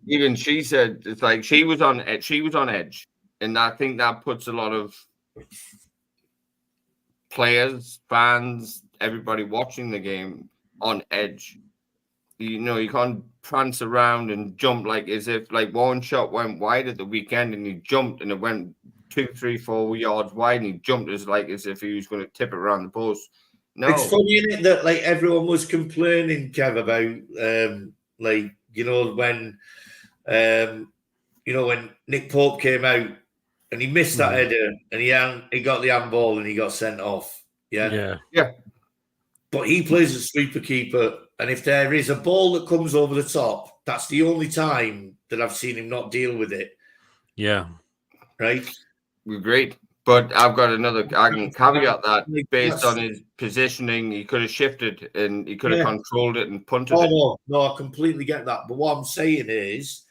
[SPEAKER 3] Even she said it's like she was on edge, and I think that puts a lot of players, fans, everybody watching the game on edge. You can't prance around and jump as if one shot went wide at the weekend and he jumped and it went 2, 3, 4 yards wide and he jumped as if he was going to tip it around the post. No,
[SPEAKER 2] it's funny, isn't it, that everyone was complaining, Kev, about when Nick Pope came out and he missed that header and he got the handball and he got sent off. Yeah. But he plays as sweeper keeper, and if there is a ball that comes over the top, that's the only time that I've seen him not deal with it.
[SPEAKER 1] Yeah.
[SPEAKER 2] Right?
[SPEAKER 3] We're great. But I've got another. I can caveat that
[SPEAKER 2] Like,
[SPEAKER 3] based
[SPEAKER 2] that's-
[SPEAKER 3] on his positioning, he could have shifted and he could have
[SPEAKER 2] Yeah.
[SPEAKER 3] controlled it and punted
[SPEAKER 2] Oh
[SPEAKER 3] it.
[SPEAKER 2] no, I completely get that. But what I'm saying is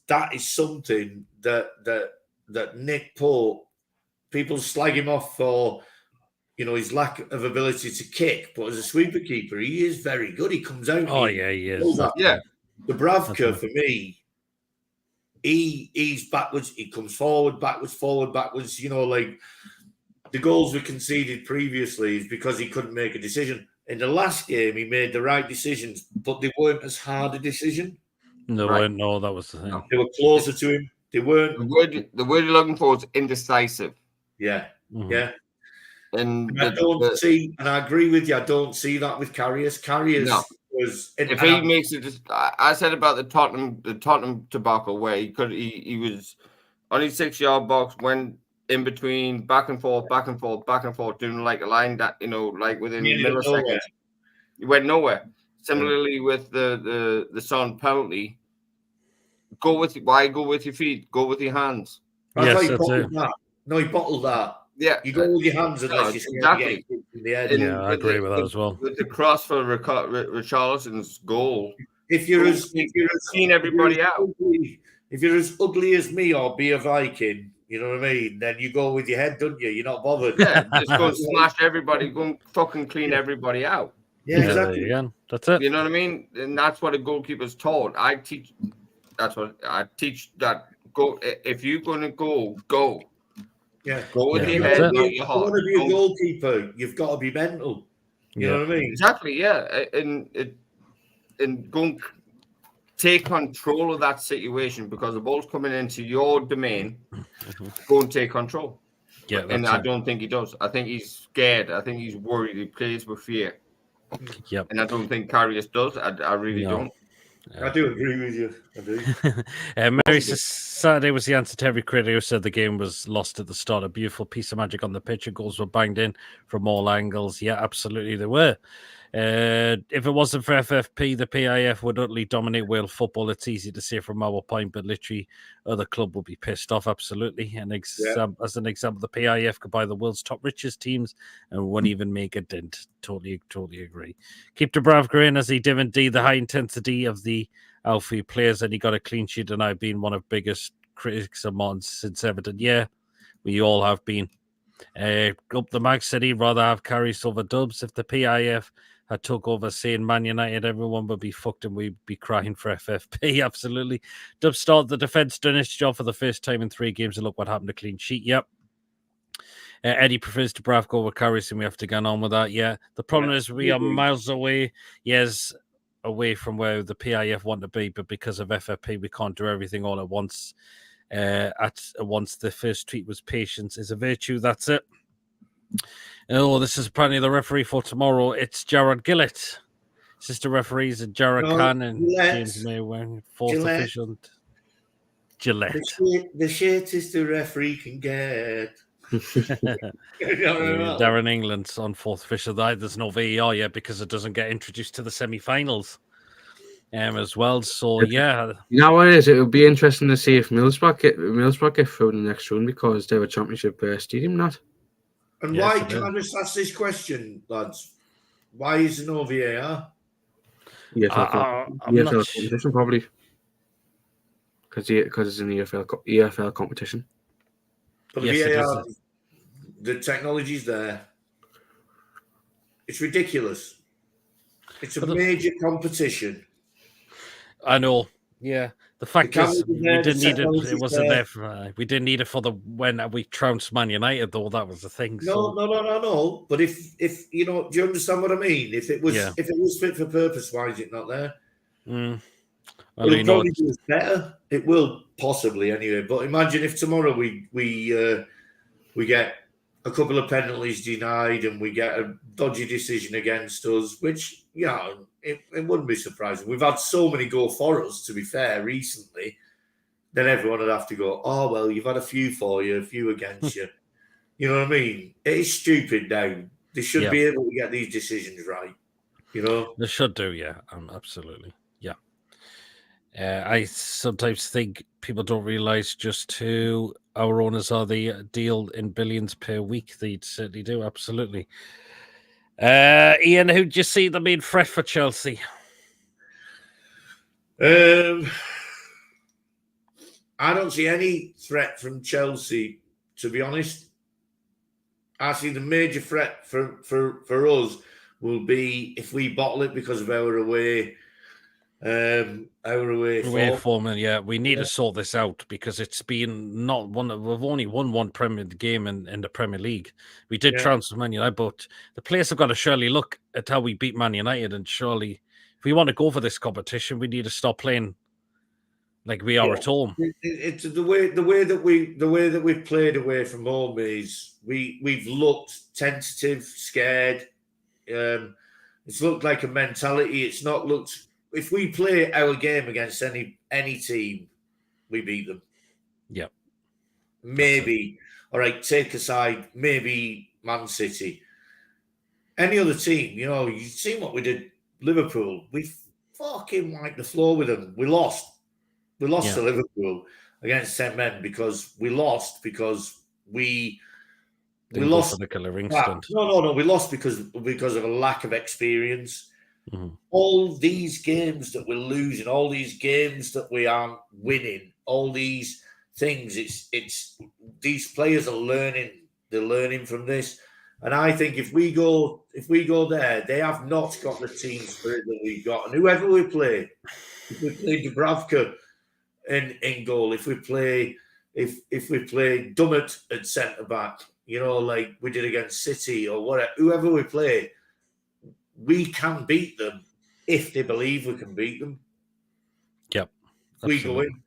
[SPEAKER 2] that is something that Nick Pope, people slag him off for, his lack of ability to kick, but as a sweeper keeper, he is very good. He comes out.
[SPEAKER 1] Oh yeah, he is.
[SPEAKER 3] Yeah.
[SPEAKER 2] Dubravka, for me, he's backwards. He comes forward, backwards. Like the goals we conceded previously is because he couldn't make a decision. In the last game, he made the right decisions, but they weren't as hard a decision.
[SPEAKER 1] No,
[SPEAKER 3] Right.
[SPEAKER 1] no, that was the thing.
[SPEAKER 3] No.
[SPEAKER 2] They were closer to him. They weren't.
[SPEAKER 3] The word you're looking for is indecisive.
[SPEAKER 2] Yeah,
[SPEAKER 1] Mhm.
[SPEAKER 2] yeah.
[SPEAKER 3] And
[SPEAKER 2] I don't see, and I agree with you. I don't see that with Carriers. Carriers
[SPEAKER 3] No.
[SPEAKER 2] was.
[SPEAKER 3] If he makes it, I said about the Tottenham debacle where he was on his 6-yard box, went in between, back and forth, doing like a line that like within milliseconds. He went nowhere. Similarly with the Son penalty, why go with your feet? Go with your hands.
[SPEAKER 2] I
[SPEAKER 1] Yes,
[SPEAKER 2] thought he
[SPEAKER 1] that's
[SPEAKER 2] bottled
[SPEAKER 1] it.
[SPEAKER 2] that. No, he bottled that.
[SPEAKER 3] Yeah,
[SPEAKER 2] You go with your hands unless you're scared to get kicked in the head.
[SPEAKER 1] Yeah, I agree with that as well.
[SPEAKER 3] With the cross for Richarlison's goal,
[SPEAKER 2] If you're as
[SPEAKER 3] clean everybody out.
[SPEAKER 2] If you're as ugly as me or be a Viking, you know what I mean? Then you go with your head, don't you? You're not bothered.
[SPEAKER 3] Yeah, just go and smash everybody, go and fucking clean everybody out.
[SPEAKER 2] Yeah, exactly.
[SPEAKER 1] There you go. That's it.
[SPEAKER 3] You know what I mean? And that's what a goalkeeper's taught. I teach that. Go if you're gonna go.
[SPEAKER 2] Yeah.
[SPEAKER 3] Go with
[SPEAKER 1] Yeah,
[SPEAKER 3] your
[SPEAKER 1] that's
[SPEAKER 3] head,
[SPEAKER 1] it.
[SPEAKER 3] not your
[SPEAKER 2] If you
[SPEAKER 3] heart.
[SPEAKER 2] want to be a goalkeeper, you've got to be mental. You know what I mean?
[SPEAKER 3] Exactly, yeah. And go and take control of that situation because the ball's coming into your domain. Go and take control.
[SPEAKER 1] Yeah,
[SPEAKER 3] And I don't think he does. I think he's scared. I think he's worried. He plays with fear.
[SPEAKER 1] Yep.
[SPEAKER 3] And I don't think Karius does. I really don't.
[SPEAKER 2] I do agree with you. I do.
[SPEAKER 1] Mary says Saturday was the answer to every critic who said the game was lost at the start. A beautiful piece of magic on the pitch. Goals were banged in from all angles. Yeah, absolutely they were. If it wasn't for FFP, the PIF would utterly dominate Wales football. It's easy to say from our point, but literally other club would be pissed off, absolutely. And as an example, the PIF could buy the world's top richest teams and wouldn't even make a dent. Totally agree. Keep Dubravka in as he did indeed the high intensity of the Alfie players, and he got a clean sheet, and I've been one of the biggest critics of Martin since Everton. Yeah, we all have been. Up the Mag said he'd rather have carries over Dubs. If the PIF had took over saying Man United, everyone would be fucked and we'd be crying for FFP. Absolutely. Dubs started the defence, done its job for the first time in 3 games, and look what happened, a clean sheet. Yep. Eddie prefers Dubravka over Carries, and we have to get on with that. Yeah. The problem is we are miles away. Yes, away from where the PIF want to be, but because of FFP, we can't do everything all at once. Once the first tweet was patience is a virtue. That's it. Oh, this is apparently the referee for tomorrow. It's Jared Gillett. Sister referees are Jared Khan and James Mayweather. Fourth official. Gillett.
[SPEAKER 2] The shittest the referee can get.
[SPEAKER 1] They're in England on fourth official. There's no VAR yet because it doesn't get introduced to the semi-finals as well. So yeah,
[SPEAKER 4] you know what it is. It would be interesting to see if Middlesbrough get through in the next round because they're a championship stadium, not.
[SPEAKER 2] And why can I just ask this question, lads? Why is there no VAR?
[SPEAKER 4] EFL competition probably because it's an EFL competition.
[SPEAKER 2] But VAR, the technology's there. It's ridiculous. It's a major competition.
[SPEAKER 1] I know. Yeah. The fact is, we didn't need it. It wasn't there for. We didn't need it for when we trounced Man United, though. That was the thing.
[SPEAKER 2] No. But if do you understand what I mean? If it was fit for purpose, why is it not there?
[SPEAKER 1] Well,
[SPEAKER 2] it'll probably be better. It will possibly anyway. But imagine if tomorrow we get a couple of penalties denied and we get a dodgy decision against us, which it wouldn't be surprising. We've had so many go for us, to be fair, recently. Then everyone would have to go, oh, well, you've had a few for you, a few against you. You know what I mean? It is stupid now. They should be able to get these decisions right.
[SPEAKER 1] They should do, yeah. Absolutely. Yeah. I sometimes think people don't realise just who our owners are. They deal in billions per week. They certainly do, absolutely. Ian, who do you see the main threat for Chelsea?
[SPEAKER 2] I don't see any threat from Chelsea, to be honest. I see the major threat for us will be if we bottle it because of our away
[SPEAKER 1] form. And yeah, we need to sort this out because it's been not one. We've only won one Premier game in the Premier League. We did transfer Man United, but the players have got to surely look at how we beat Man United, and surely if we want to go for this competition, we need to stop playing like we are at home.
[SPEAKER 2] It's the way that we've played away from home is we've looked tentative, scared. It's looked like a mentality. It's not looked. If we play our game against any team, we beat them.
[SPEAKER 1] Yeah.
[SPEAKER 2] Maybe. All right, take aside maybe Man City. Any other team, you've seen what we did Liverpool. We fucking wiped the floor with them. We lost. We lost to Liverpool against 10 men because we lost because we lost
[SPEAKER 1] for the killer instant.
[SPEAKER 2] No. We lost because of a lack of experience.
[SPEAKER 1] Mm-hmm.
[SPEAKER 2] All these games that we're losing, all these games that we aren't winning, all these things, it's these players are learning. They're learning from this. And I think if we go there, they have not got the team spirit that we've got. And whoever we play, if we play Dubravka in goal, if we play Dummett at centre back, like we did against City or whatever, whoever we play, we can beat them if they believe we can beat them.
[SPEAKER 1] Yep.
[SPEAKER 2] We go in.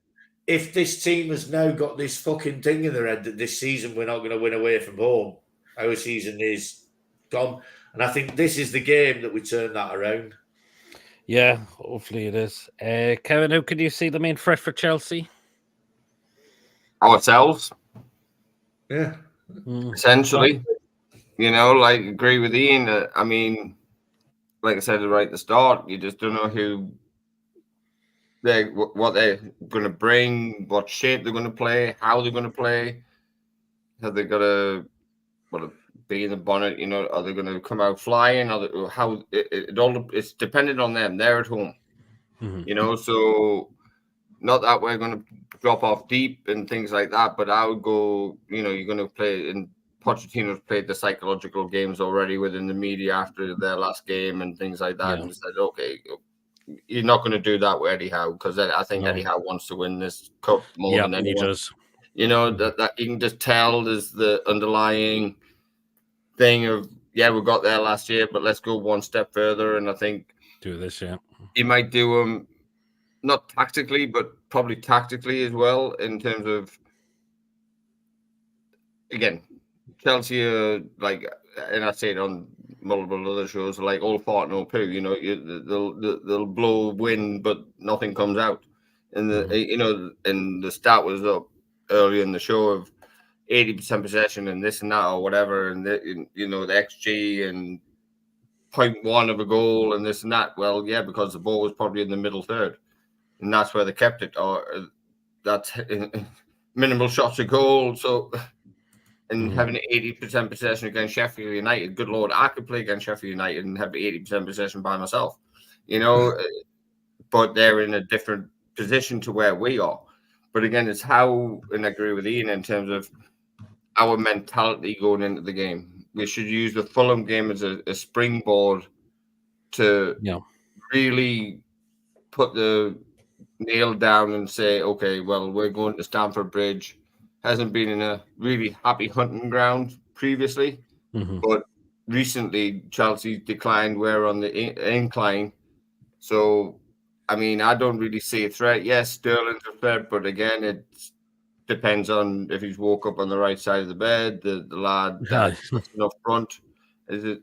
[SPEAKER 2] If this team has now got this fucking thing in their head that this season we're not going to win away from home, our season is gone. And I think this is the game that we turn that around.
[SPEAKER 1] Yeah, hopefully it is. Kevin, how can you see the main threat for Chelsea?
[SPEAKER 3] Ourselves.
[SPEAKER 2] Yeah.
[SPEAKER 3] Essentially. Agree with Ian. I mean, like I said right at the start, you just don't know what they're going to bring, what shape they're going to play, how they're going to play. Have they got to be in the bonnet? Are they going to come out flying? It's dependent on them. They're at home.
[SPEAKER 1] Mm-hmm.
[SPEAKER 3] So not that we're going to drop off deep and things like that, but I would go. You're going to play in. Pochettino's played the psychological games already within the media after their last game and things like that, and said, "Okay, you're not going to do that with Eddie Howe because I think Eddie Howe wants to win this cup more than anyone."
[SPEAKER 1] He does.
[SPEAKER 3] That you can just tell there's the underlying thing of we got there last year, but let's go one step further. And I think
[SPEAKER 1] do this,
[SPEAKER 3] he might do them not tactically, but probably tactically as well in terms of again. Chelsea are and I say it on multiple other shows, like all fart no poo. They'll blow wind, but nothing comes out. And and the stat was up earlier in the show of 80% possession and this and that or whatever, and the XG and 0.1 of a goal and this and that. Well, yeah, because the ball was probably in the middle third, and that's where they kept it. Or that's minimal shots a goal, so. And having 80% possession against Sheffield United, good Lord, I could play against Sheffield United and have 80% possession by myself, but they're in a different position to where we are. But again, it's how, and I agree with Ian in terms of our mentality going into the game. We should use the Fulham game as a springboard to really put the nail down and say, okay, well, we're going to Stamford Bridge. Hasn't been in a really happy hunting ground previously, but recently Chelsea declined. We're on the incline. So, I mean, I don't really see a threat. Yes, Sterling's a threat, but again, it depends on if he's woke up on the right side of the bed. The lad that's up front,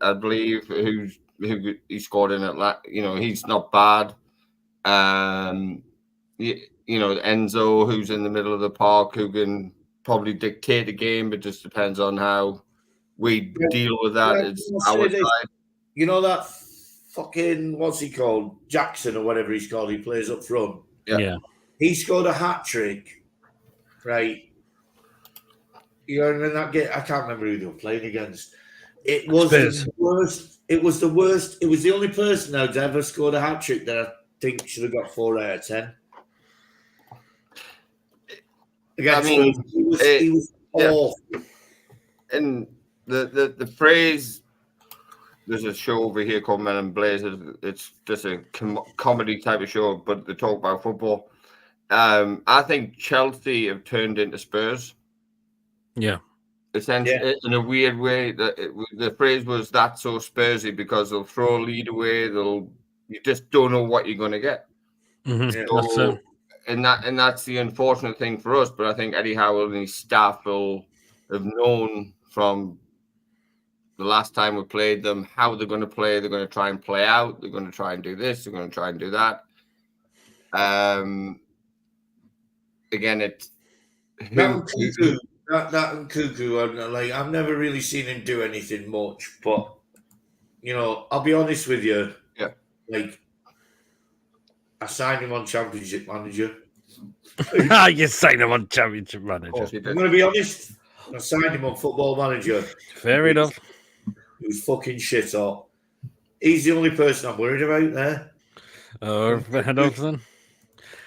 [SPEAKER 3] I believe, who he scored in Atlanta. He's not bad. Enzo, who's in the middle of the park, who can probably dictate the game, but just depends on how we deal with that. It's our side.
[SPEAKER 2] That fucking, what's he called? Jackson or whatever he's called. He plays up front.
[SPEAKER 1] Yeah.
[SPEAKER 2] He scored a hat-trick, right? You know, in that game, I can't remember who they were playing against. It was
[SPEAKER 1] Spurs.
[SPEAKER 2] the worst. It was the worst. It was the only person that's ever scored a hat-trick that I think should have got 4 out of 10. Against Spurs. He was awful.
[SPEAKER 3] And the phrase, there's a show over here called Men in Blazers. It's just a comedy type of show, but they talk about football. I think Chelsea have turned into Spurs.
[SPEAKER 1] Yeah.
[SPEAKER 3] Essentially, in a weird way. The phrase was "that's so Spursy" because they'll throw a lead away. You just don't know what you're going to get.
[SPEAKER 1] Mm-hmm.
[SPEAKER 3] So, and that's the unfortunate thing for us. But I think Eddie Howe and his staff will have known from the last time we played them how they're going to play. They're going to try and play out. They're going to try and do this. They're going to try and do that. Again, it's
[SPEAKER 2] that and Cuckoo. I've never really seen him do anything much, but I'll be honest with you.
[SPEAKER 3] Yeah.
[SPEAKER 2] Like, I signed him on Championship Manager.
[SPEAKER 1] You signed him on Championship Manager.
[SPEAKER 2] I'm going to be honest. I signed him on Football Manager.
[SPEAKER 1] Fair enough.
[SPEAKER 2] He was fucking shit hot. He's the only person I'm worried about there.
[SPEAKER 1] Oh, fair enough then.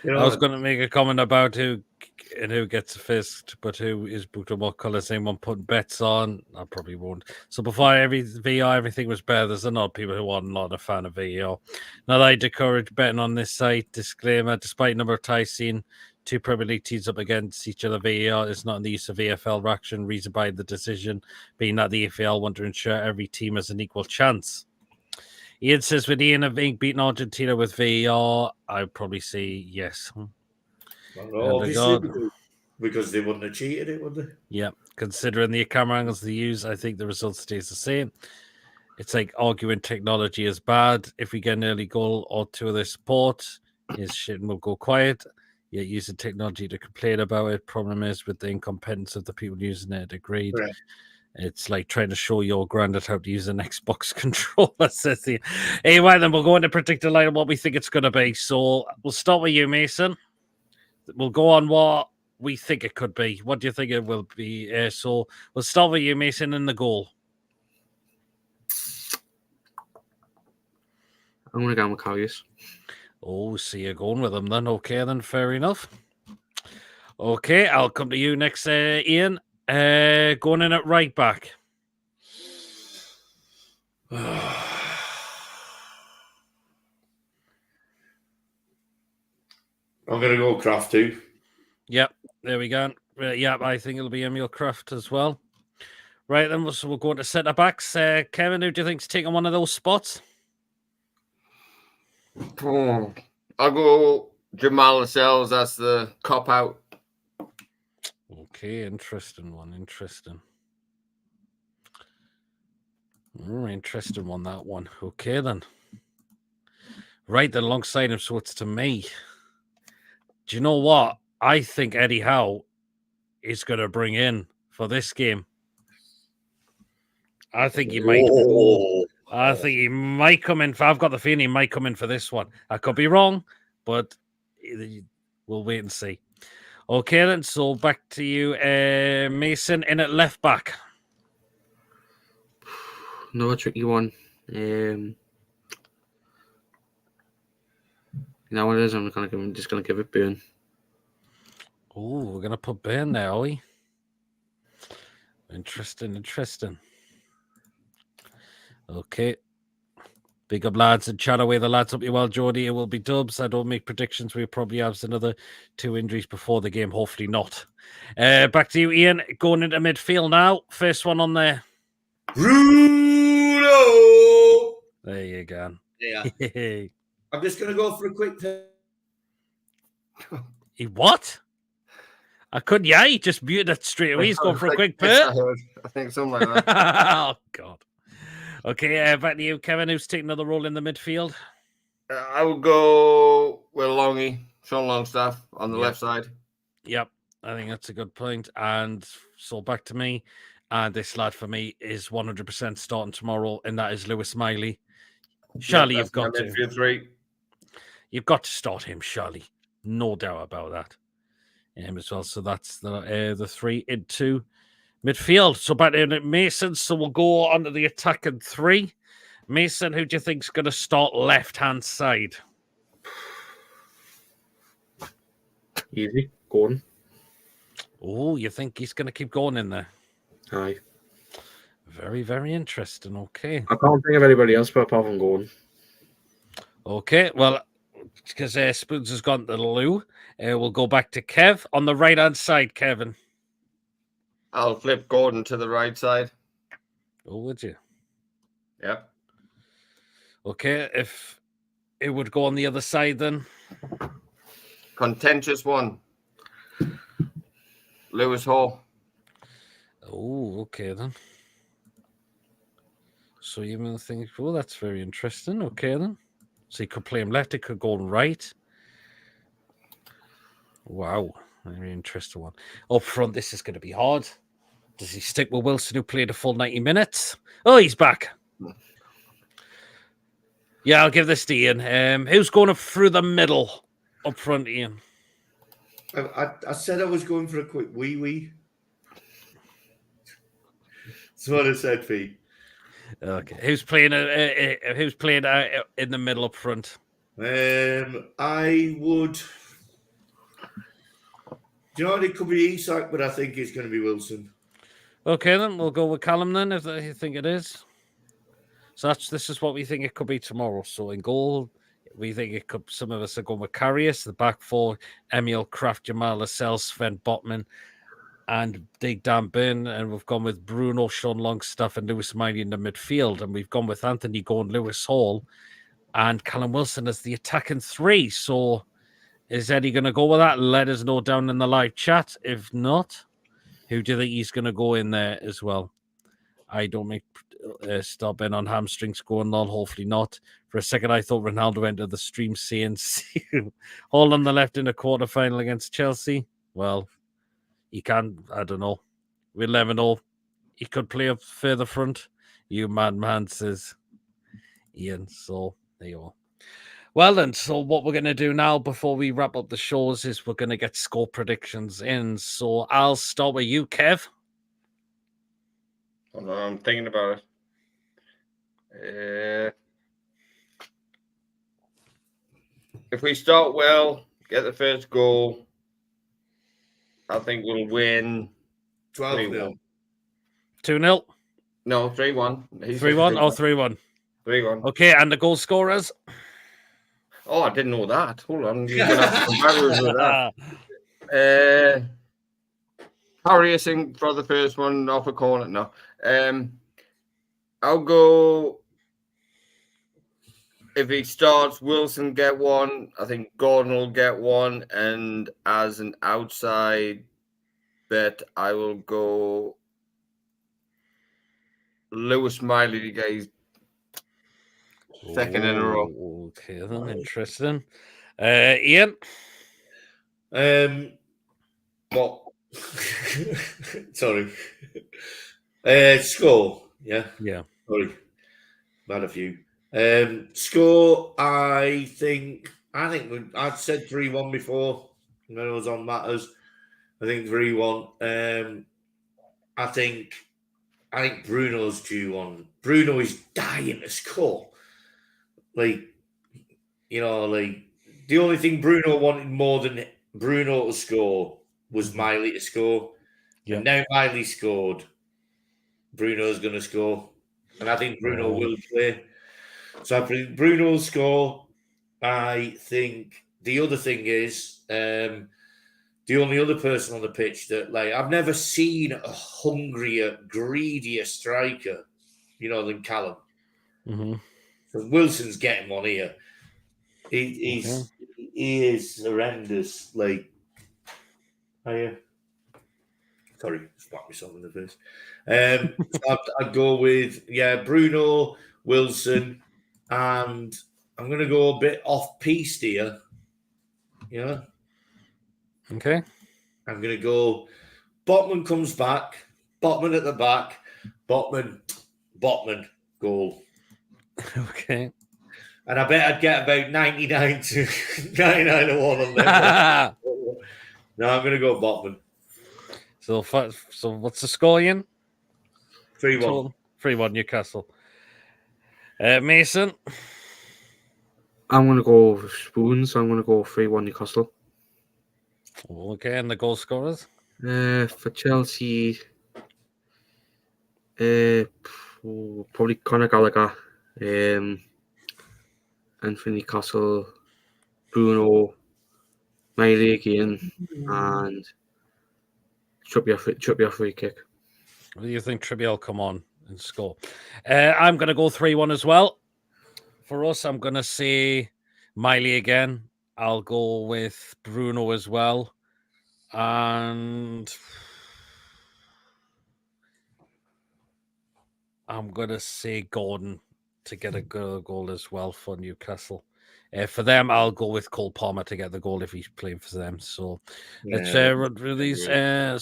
[SPEAKER 1] I was going to make a comment about who gets a fist, but who is booked on what colour. Anyone putting bets on? I probably won't. So before VR, everything was better. There's a lot of people who are not a fan of VR. Now, I discourage betting on this site. Disclaimer: despite number of ties seen, 2 Premier League teams up against each other, VAR is not in the use of VFL reaction. Reason behind the decision being that the EFL want to ensure every team has an equal chance. Ian says, with Ian having beaten Argentina with VAR, I'd probably say yes.
[SPEAKER 2] Well, obviously, because they wouldn't have cheated it, would they?
[SPEAKER 1] Yeah, considering the camera angles they use, I think the result stays the same. It's like arguing technology is bad. If we get an early goal or 2 of their support, his shit will go quiet. Yet using technology to complain about it. Problem is with the incompetence of the people using it. Agreed.
[SPEAKER 2] Right.
[SPEAKER 1] It's like trying to show your granddad how to use an Xbox controller. Says he. Anyway, then we'll go into predictor line of what we think it's going to be. So we'll start with you, Mason. We'll go on what we think it could be. What do you think it will be? So we'll start with you, Mason, in the goal.
[SPEAKER 4] I'm going to go with Carrius.
[SPEAKER 1] Oh, so you're going with him then. Okay, then fair enough. Okay, I'll come to you next, Ian. Going in at right back.
[SPEAKER 2] I'm going to go Kraft too.
[SPEAKER 1] Yep, there we go. Yep, I think it'll be Emil Kraft as well. Right, then we'll go to centre backs. Kevin, who do you think's taking one of those spots?
[SPEAKER 3] I'll go Jamal Lascelles. That's the cop out.
[SPEAKER 1] Okay, interesting one. Interesting one, that one. Okay, then. Right, then alongside him, so it's to me. Do you know what? I think Eddie Howe is going to bring in for this game. I think he might. I think he might come in. I've got the feeling he might come in for this one. I could be wrong, but we'll wait and see. Okay, then. So back to you, Mason, in at left back.
[SPEAKER 4] Another tricky one. You know what it is? I'm just going to give it Burn.
[SPEAKER 1] Oh, we're going to put Burn there, are we? Interesting. Okay. Big up, lads, and chat away the lads. Up you well, Geordie. It will be dubs. I don't make predictions. We'll probably have another 2 injuries before the game. Hopefully not. Back to you, Ian. Going into midfield now. First one on there.
[SPEAKER 2] Bruno!
[SPEAKER 1] There you go.
[SPEAKER 2] Yeah. I'm just going to go for a quick...
[SPEAKER 1] What? I couldn't. Yeah, he just muted it straight away. He's going for a quick put.
[SPEAKER 3] I think something like that.
[SPEAKER 1] Oh, God. Okay, back to you, Kevin, who's taking another role in the midfield.
[SPEAKER 3] I would go with Longy, Sean Longstaff on the left side.
[SPEAKER 1] Yep, I think that's a good point. And so back to me. And this lad for me is 100% starting tomorrow, and that is Lewis Miley. Surely you've got to.
[SPEAKER 3] Midfield 3.
[SPEAKER 1] You've got to start him, surely. No doubt about that. As well. So that's the 3 into midfield. So back in at Mason. So we'll go on to the attacking 3. Mason, who do you think's going to start left-hand side?
[SPEAKER 4] Easy. Gordon.
[SPEAKER 1] Oh, you think he's going to keep going in there?
[SPEAKER 4] Aye.
[SPEAKER 1] Very, very interesting. Okay.
[SPEAKER 4] I can't think of anybody else but apart from Gordon.
[SPEAKER 1] Okay. Well, because Spoons has gone to the loo, we'll go back to Kev on the right-hand side, Kevin.
[SPEAKER 3] I'll flip Gordon to the right side.
[SPEAKER 1] Oh, would you?
[SPEAKER 3] Yep.
[SPEAKER 1] Okay. If it would go on the other side then?
[SPEAKER 3] Contentious one. Lewis Hall.
[SPEAKER 1] Oh, okay then. So you may think, oh, that's very interesting. Okay then. So you could play him left, it could go right. Wow, very interesting one. Up front, this is going to be hard. Does he stick with Wilson, who played a full 90 minutes? Oh, he's back. Yeah, I'll give this to Ian. Who's going up through the middle up front, Ian?
[SPEAKER 2] I said I was going for a quick wee. That's what I said, Pete.
[SPEAKER 1] Okay, who's playing? Who's playing in the middle up front?
[SPEAKER 2] I would. Do you know what? It could be Isak, but I think it's going to be Wilson.
[SPEAKER 1] Okay, then we'll go with Callum then, if you think it is. So this is what we think it could be tomorrow. So in goal, we think it could. Some of us are going with Karius, the back 4, Emil Kraft, Jamal Lascelles, Sven Botman, and Dig Dan Burn. And we've gone with Bruno, Sean Longstaff, and Lewis Miley in the midfield. And we've gone with Anthony Gordon, Lewis Hall, and Callum Wilson as the attacking 3. So is Eddie going to go with that? Let us know down in the live chat. If not, who do you think he's going to go in there as well? I don't make stop in on hamstrings going on. Hopefully not. For a second, I thought Ronaldo entered the stream saying, all on the left in a quarterfinal against Chelsea. Well, he can. I don't know. We'll never know. He could play up further front. You madman, says Ian. So there you are. Well then, so what we're going to do now before we wrap up the shows is we're going to get score predictions in. So I'll start with you, Kev.
[SPEAKER 3] Hold on, I'm thinking about it. If we start well, get the first goal, I think we'll win
[SPEAKER 2] 12-0.
[SPEAKER 1] 2-0?
[SPEAKER 3] No, 3-1.
[SPEAKER 1] 3-1? Oh, 3-1.
[SPEAKER 3] 3-1.
[SPEAKER 1] Okay, and the goal scorers?
[SPEAKER 3] Oh, I didn't know that. Hold on. You're going to have to compare us with that. Racing for the first one off a corner. No. I'll go. If he starts, Wilson get one. I think Gordon will get one. And as an outside bet, I will go Lewis Miley to get his second in a row.
[SPEAKER 1] Okay, then. Interesting. Ian?
[SPEAKER 2] What? Sorry. Score. Yeah. Sorry. Had a few. Score. I think I'd said 3-1 before when I was on matters. I think 3-1. I think Bruno's due on. Bruno is dying to score. The only thing Bruno wanted more than Bruno to score was Miley to score. Yeah. And now Miley scored. Bruno's going to score. And I think Bruno will play. So I think Bruno will score. I think the other thing is the only other person on the pitch that, I've never seen a hungrier, greedier striker, than Callum.
[SPEAKER 1] Mm-hmm.
[SPEAKER 2] So Wilson's getting one here. He is horrendous. Sorry, just whacked myself in the face. I'd go with Bruno, Wilson, and I'm going to go a bit off piste here. Yeah.
[SPEAKER 1] Okay.
[SPEAKER 2] I'm going to go. Botman comes back. Botman at the back. Botman. Goal.
[SPEAKER 1] Okay.
[SPEAKER 2] And I bet I'd get about 99 to 99 to 1 on them. No, I'm going to go Botman.
[SPEAKER 1] So what's the score, Ian?
[SPEAKER 2] 3-1.
[SPEAKER 1] 3-1 Newcastle. Mason?
[SPEAKER 4] I'm going to go spoons. I'm going to go 3-1 Newcastle.
[SPEAKER 1] Okay, and the goal scorers?
[SPEAKER 4] For Chelsea, probably Conor Gallagher. And for Newcastle, Bruno, Miley again, and Trippier free kick.
[SPEAKER 1] What do you think Trippier will come on and score? I'm going to go 3-1 as well. For us, I'm going to say Miley again. I'll go with Bruno as well. And I'm going to say Gordon to get a goal as well for Newcastle. For them, I'll go with Cole Palmer to get the goal if he's playing for them. So let's run through these.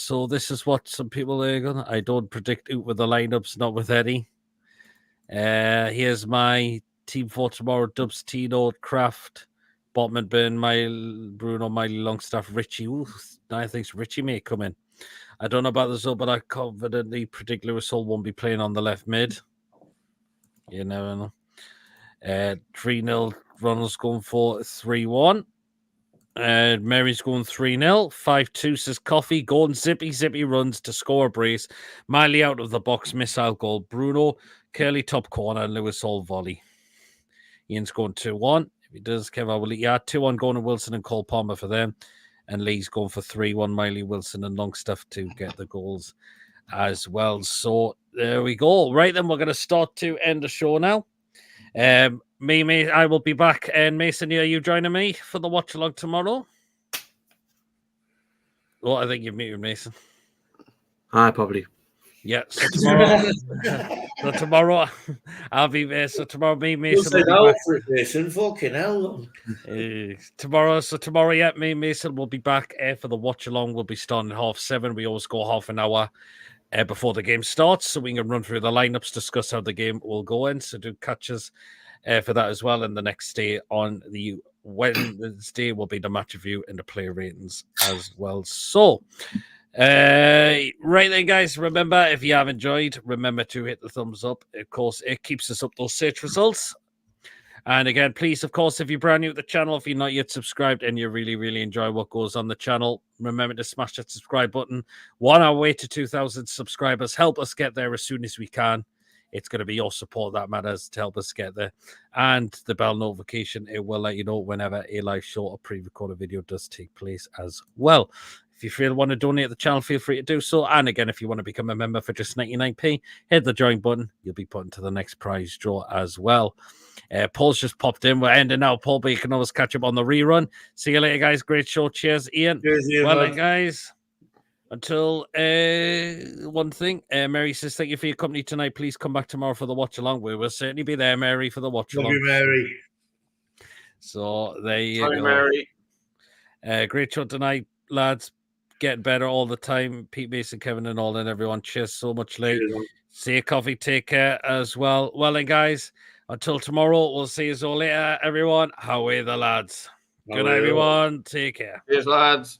[SPEAKER 1] So this is what some people are going to... I don't predict out with the lineups, not with Eddie. Here's my team for tomorrow. Dubs, Tino, Kraft, Botman, Burn, Bruno, Miley, Longstaff, Richie. Ooh, I think Richie may come in. I don't know about the result, but I confidently predict Lewis Hall won't be playing on the left mid. You never know. 3-0. Ronald's going for 3-1. Mary's going 3-0. 5-2 says Coffee. Gordon zippy runs to score a brace. Miley out of the box, missile goal. Bruno, Curly top corner, and Lewis Hall volley. Ian's going 2-1. If he does, Kevin will 2-1 going to Wilson and Cole Palmer for them. And Lee's going for 3-1. Miley, Wilson, and Longstaff to get the goals as well. So there we go. Right then, we're going to start to end the show now. I will be back. And Mason, are you joining me for the watch along tomorrow? Well, I think you've muted Mason.
[SPEAKER 4] Probably.
[SPEAKER 1] Yeah, so tomorrow, I'll be there. So tomorrow, me, Mason.
[SPEAKER 2] Will be for it, Mason. Fucking hell.
[SPEAKER 1] Tomorrow, yeah, me, Mason will be back for the watch along. We'll be starting at 7:30. We always go half an hour before the game starts, so we can run through the lineups, discuss how the game will go in. So do catches for that as well. And the next day on the Wednesday will be the match review and the player ratings as well. So. Right then, guys, remember, if you have enjoyed, remember to hit the thumbs up. Of course, it keeps us up those search results. And again, please, of course, if you're brand new to the channel, if you're not yet subscribed and you really enjoy what goes on the channel, remember to smash that subscribe button. We're on our way to 2,000 subscribers. Help us get there as soon as we can. It's going to be your support that matters to help us get there. And the bell notification, it will let you know whenever a live show or pre-recorded video does take place as well. If you want to donate to the channel, feel free to do so. And again, if you want to become a member for just 99p, hit the join button. You'll be put into the next prize draw as well. Paul's just popped in. We're ending now, Paul, but you can always catch up on the rerun. See you later, guys. Great show. Cheers, Ian.
[SPEAKER 2] Cheers, Ian,
[SPEAKER 1] well, guys, until one thing, Mary says, thank you for your company tonight. Please come back tomorrow for the watch along. We will certainly be there, Mary, for the watch along.
[SPEAKER 2] Love you, Mary.
[SPEAKER 1] So there you go.
[SPEAKER 3] Mary.
[SPEAKER 1] Great show tonight, lads. Getting better all the time. Pete, Mason, Kevin, and all, and everyone. Cheers so much, Lee. See you, Coffee. Take care as well. Well, then, guys, until tomorrow, we'll see you all later, everyone. How are the lads? Good night, everyone. Take care.
[SPEAKER 3] Cheers, lads.